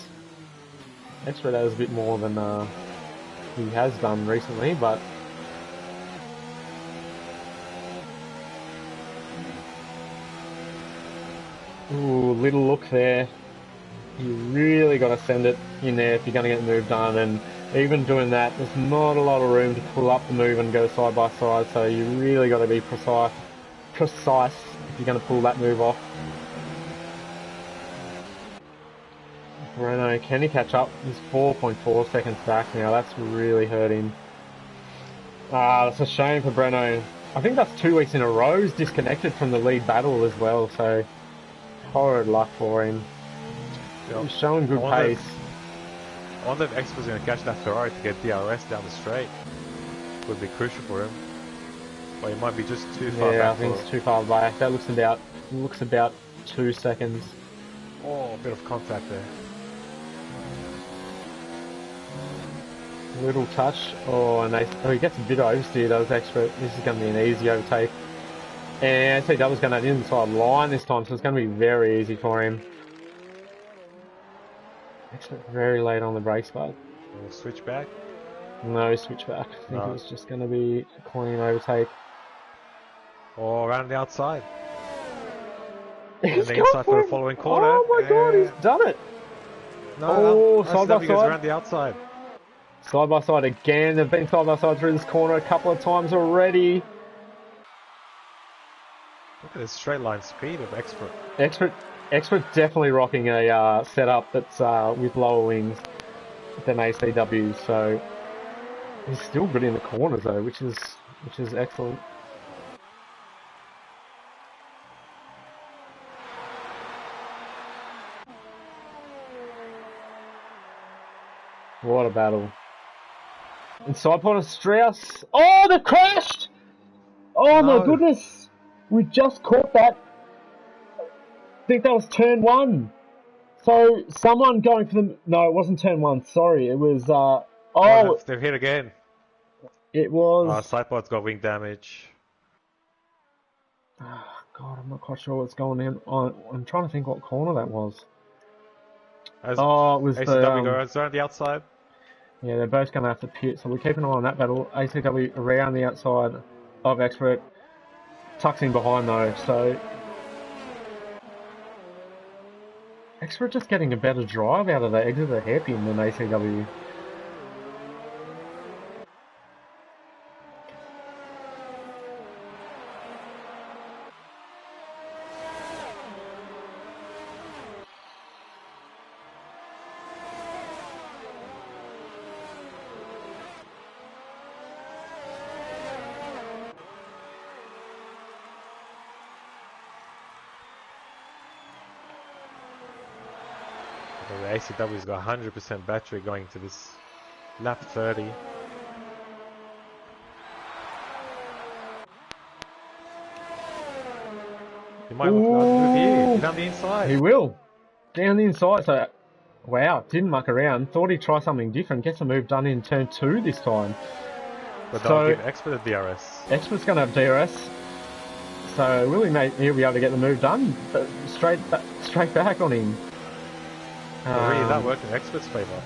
Expert has a bit more than he has done recently, but ooh, little look there. You really got to send it in there if you're going to get the move done, and even doing that, there's not a lot of room to pull up the move and go side by side, so you really got to be precise if you're going to pull that move off. Renault, can he catch up? He's 4.4 seconds back now. That's really hurting. That's a shame for Breno. I think that's 2 weeks in a row he's disconnected from the lead battle as well, so horrid luck for him. He's showing good pace. I wonder if Expert's going to catch that Ferrari to get DRS down the straight. Would be crucial for him. But he might be just too far back. Yeah, I think it's too far back. That looks about 2 seconds. Oh, a bit of contact there. Little touch. Oh, and he gets a bit oversteer, does Expert. This is going to be an easy overtake. And ACW was going to have the inside line this time, so it's going to be very easy for him. Expert very late on the brakes, but switch back? No switch back. I think it was just going to be a clean overtake. Oh, around the outside. He's and the inside for the following corner. Oh my god, he's done it! No, side by side. Goes around the outside. Side by side again. They've been side by side through this corner a couple of times already. Look at the straight line speed of Expert. Expert definitely rocking a setup that's with lower wings than ACW. So he's still good in the corners though, which is excellent. What a battle. Inside point of Strauss. Oh, they've crashed! Oh no. My goodness! We just caught that. I think that was turn 1. So, someone going for the... No, it wasn't turn 1, sorry. It was... Oh, they've hit again. It was... Sidepod's got wing damage. Oh, God, I'm not quite sure what's going on. I'm trying to think what corner that was. It was ACW goes around the outside. Yeah, they're both going to have to pit, so we'll keep an eye on that battle. ACW around the outside of Expert. Tucks in behind though, so... Expert just getting a better drive out of the exit of the hairpin than ACW. So the ACW's got 100% battery going to this lap 30. He might look nice move here, down the inside. He will. Down the inside, so wow, didn't muck around. Thought he'd try something different. Gets a move done in turn 2 this time. But they'll give Expert a DRS. Expert's going to have DRS. So will he'll be able to get the move done, but straight back on him. Really, that worked in Expert's favour.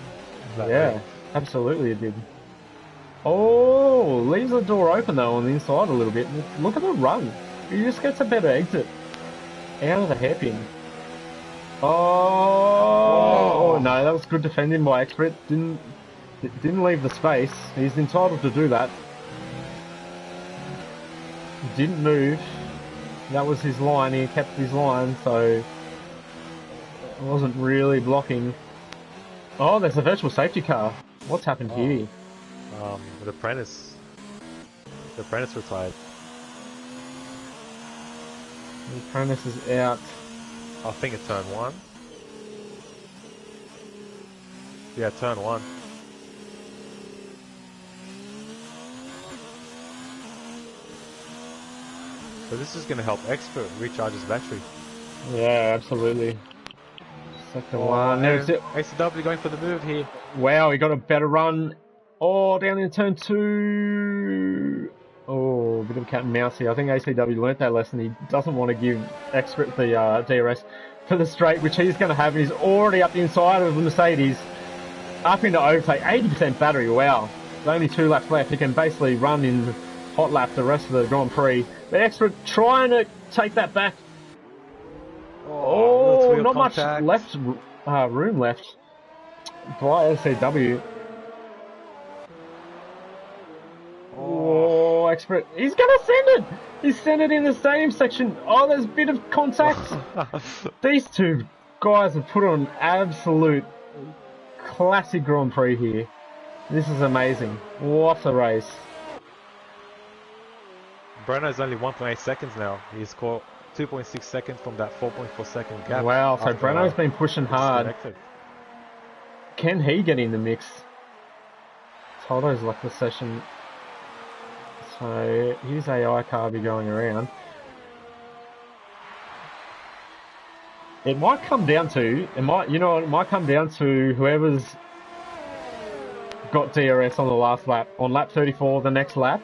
Yeah, move. Absolutely it did. Oh, leaves the door open though on the inside a little bit. Look at the run. He just gets a better exit out of the hairpin. Oh no, that was good defending by Expert. Didn't leave the space. He's entitled to do that. Didn't move. That was his line. He kept his line, so it wasn't really blocking. Oh, there's a virtual safety car. What's happened here? The apprentice retired. The apprentice is out. I think it's turn 1. Yeah, turn 1. So this is going to help Expert recharge his battery. Yeah, absolutely. Second one. ACW going for the move here. Wow, he got a better run. Oh, down in turn 2. Oh, a bit of cat and mouse here. I think ACW learnt that lesson. He doesn't want to give Expert the DRS for the straight, which he's going to have. And he's already up the inside of the Mercedes. Up into overtake. 80% battery. Wow. There's only 2 laps left. He can basically run in hot lap the rest of the Grand Prix. The Expert trying to take that back. Oh, not contact. Much left room left by ACW. Oh, Expert. He's going to send it. He sent it in the stadium section. Oh, there's a bit of contact. These two guys have put on absolute classic Grand Prix here. This is amazing. What a race. Brenner's only 1.8 seconds now. He's caught 2.6 seconds from that 4.4 second gap. Wow, so Brenner's been pushing hard. Can he get in the mix? Toldo's left the session. So his AI car be going around. It might come down to, it might come down to whoever's got DRS on the last lap, on lap 34, the next lap.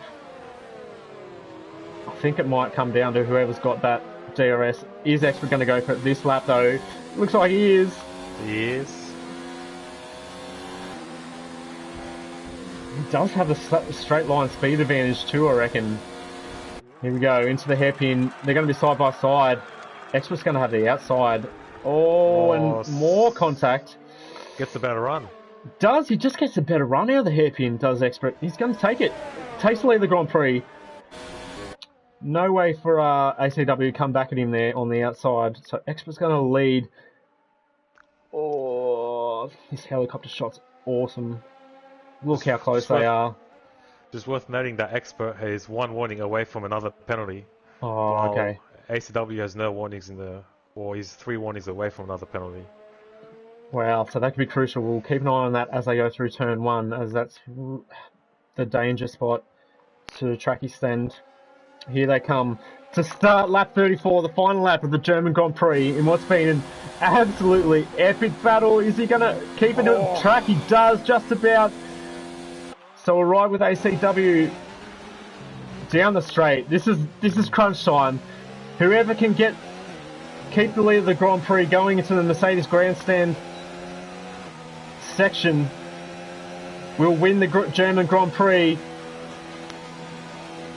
I think it might come down to whoever's got that DRS. Is Expert going to go for it this lap though? Looks like he is. He is. He does have a straight line speed advantage too, I reckon. Here we go, into the hairpin. They're going to be side by side. Expert's going to have the outside. Oh, and more contact. Gets a better run. Does. He just gets a better run out of the hairpin, does Expert. He's going to take it. Takes the lead of the Grand Prix. No way for ACW to come back at him there on the outside. So Expert's going to lead. Oh, his helicopter shot's awesome. Look how close they are. Just worth noting that Expert is 1 warning away from another penalty. Oh, okay. ACW has no warnings or he's 3 warnings away from another penalty. Wow, so that could be crucial. We'll keep an eye on that as they go through turn 1, as that's the danger spot to track extend. Here they come to start lap 34, the final lap of the German Grand Prix in what's been an absolutely epic battle. Is he going to keep it on track? He does, just about. So we'll ride with ACW down the straight. This is crunch time. Whoever can keep the lead of the Grand Prix going into the Mercedes Grandstand section will win the German Grand Prix.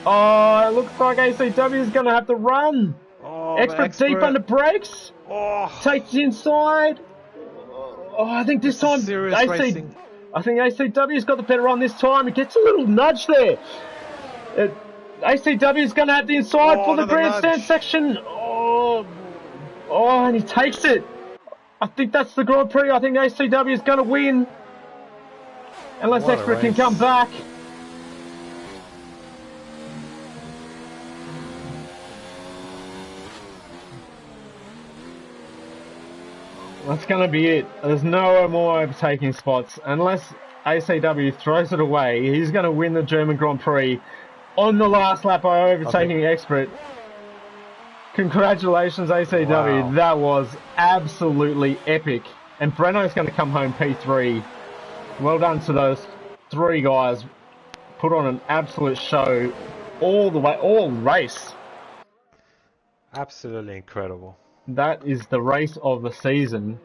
Oh, it looks like ACW is going to have to run. Oh, Expert deep under brakes. Oh. Takes it inside. Oh, I think this time ACW's got the better run this time. It gets a little nudge there. ACW's going to have the inside for the grandstand section. Oh, and he takes it. I think that's the Grand Prix. I think ACW is going to win. Unless Expert can come back. That's going to be it. There's no more overtaking spots. Unless ACW throws it away, he's going to win the German Grand Prix on the last lap by overtaking Expert. Congratulations, ACW. Wow. That was absolutely epic. And Breno's going to come home P3. Well done to those three guys. Put on an absolute show all the way, all race. Absolutely incredible. That is the race of the season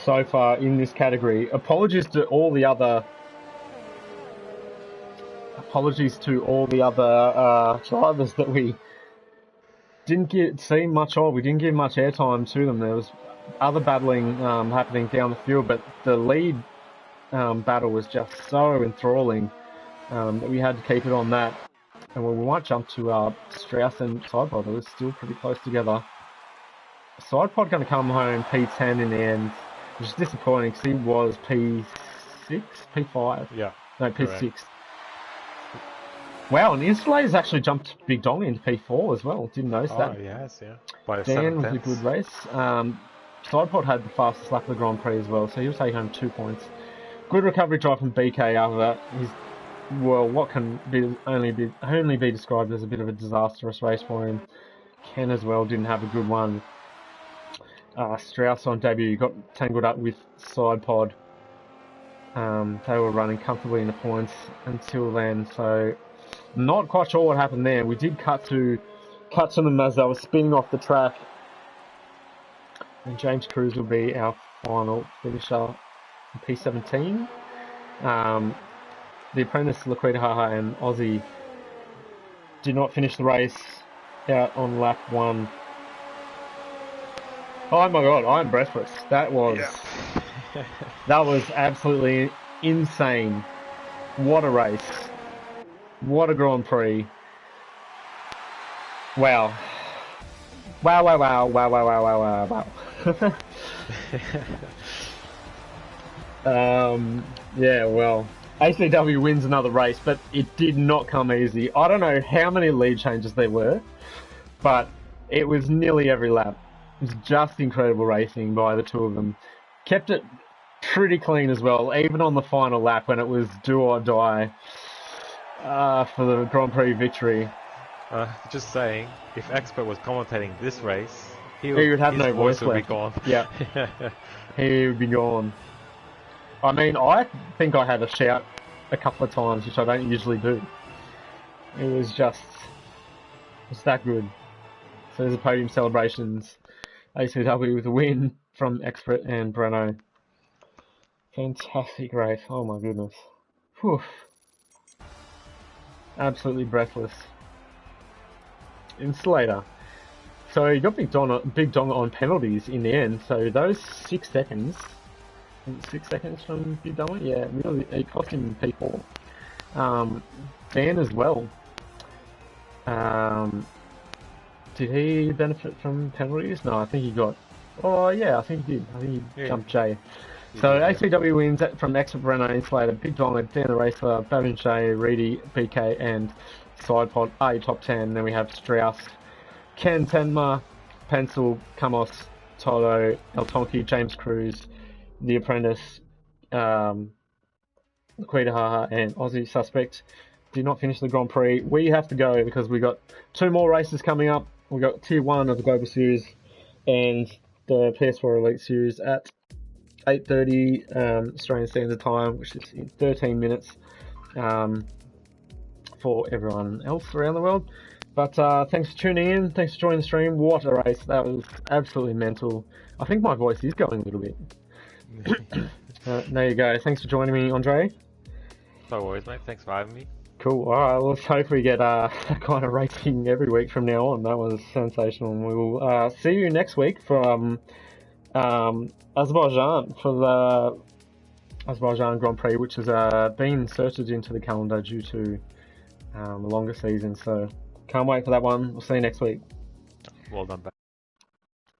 so far in this category. Apologies to all the other drivers that we didn't see much of. We didn't give much airtime to them. There was other battling happening down the field, but the lead battle was just so enthralling that we had to keep it on that. And we might jump to Strauss and Sidepod. It was still pretty close together. Sidepod going to come home P10 in the end, which is disappointing because he was P6, P5. Yeah. No, P6. Correct. Wow, and Insulator's actually jumped Big Dong into P4 as well. Didn't notice that. Oh, yes, yeah. By Dan was a 7/10. good race. Sidepod had the fastest lap of the Grand Prix as well, so he'll take home 2 points. Good recovery drive from BK after that. What can only be described as a bit of a disastrous race for him. Ken as well didn't have a good one. Strauss on debut got tangled up with Sidepod. They were running comfortably in the points until then, so not quite sure what happened there. We did cut to them as they were spinning off the track. And James Cruz will be our final finisher in P17. The apprentice Laquita Haha and Aussie did not finish the race out on lap 1. Oh my god, I'm breathless. That was absolutely insane. What a race. What a Grand Prix. Wow. Wow. Yeah, well, ACW wins another race, but it did not come easy. I don't know how many lead changes there were, but it was nearly every lap. It was just incredible racing by the two of them. Kept it pretty clean as well, even on the final lap when it was do or die for the Grand Prix victory. Just saying, if Expert was commentating this race, he would have no voice would left. be gone. Yeah, he would be gone. I mean, I think I had a shout a couple of times, which I don't usually do. It was that good. So there's a podium celebrations. ACW with a win from Expert and Breno. Fantastic race. Oh my goodness. Whew. Absolutely breathless. Insulator. So he got Big Dong on penalties in the end. So those 6 seconds. 6 seconds from Big Dong? Yeah, really, it cost him P4. Dan as well. Did he benefit from penalties? No, I think he got... Oh, yeah, I think he did. I think he jumped J. So ACW wins from Expert, Breno, Insulator, Big Dong, Dan the Racer, Babin J, Reedy, BK, and Sidepod A top 10. Then we have Strauss, Ken, Tenma, Pencil, Kamos, Toto, El Tonki, James Cruz, The Apprentice, Laquita Haha, and Aussie Suspect. Did not finish the Grand Prix. We have to go because we got 2 more races coming up. We got Tier 1 of the Global Series and the PS4 Elite Series at 8:30 Australian Standard Time, which is in 13 minutes for everyone else around the world. But thanks for tuning in. Thanks for joining the stream. What a race. That was absolutely mental. I think my voice is going a little bit. There you go. Thanks for joining me, Andre. No worries, mate. Thanks for having me. Cool. Alright, let's hope we get that kind of racing every week from now on. That was sensational. We will see you next week from Azerbaijan for the Azerbaijan Grand Prix, which has been inserted into the calendar due to a longer season. So can't wait for that one. We'll see you next week. Well done,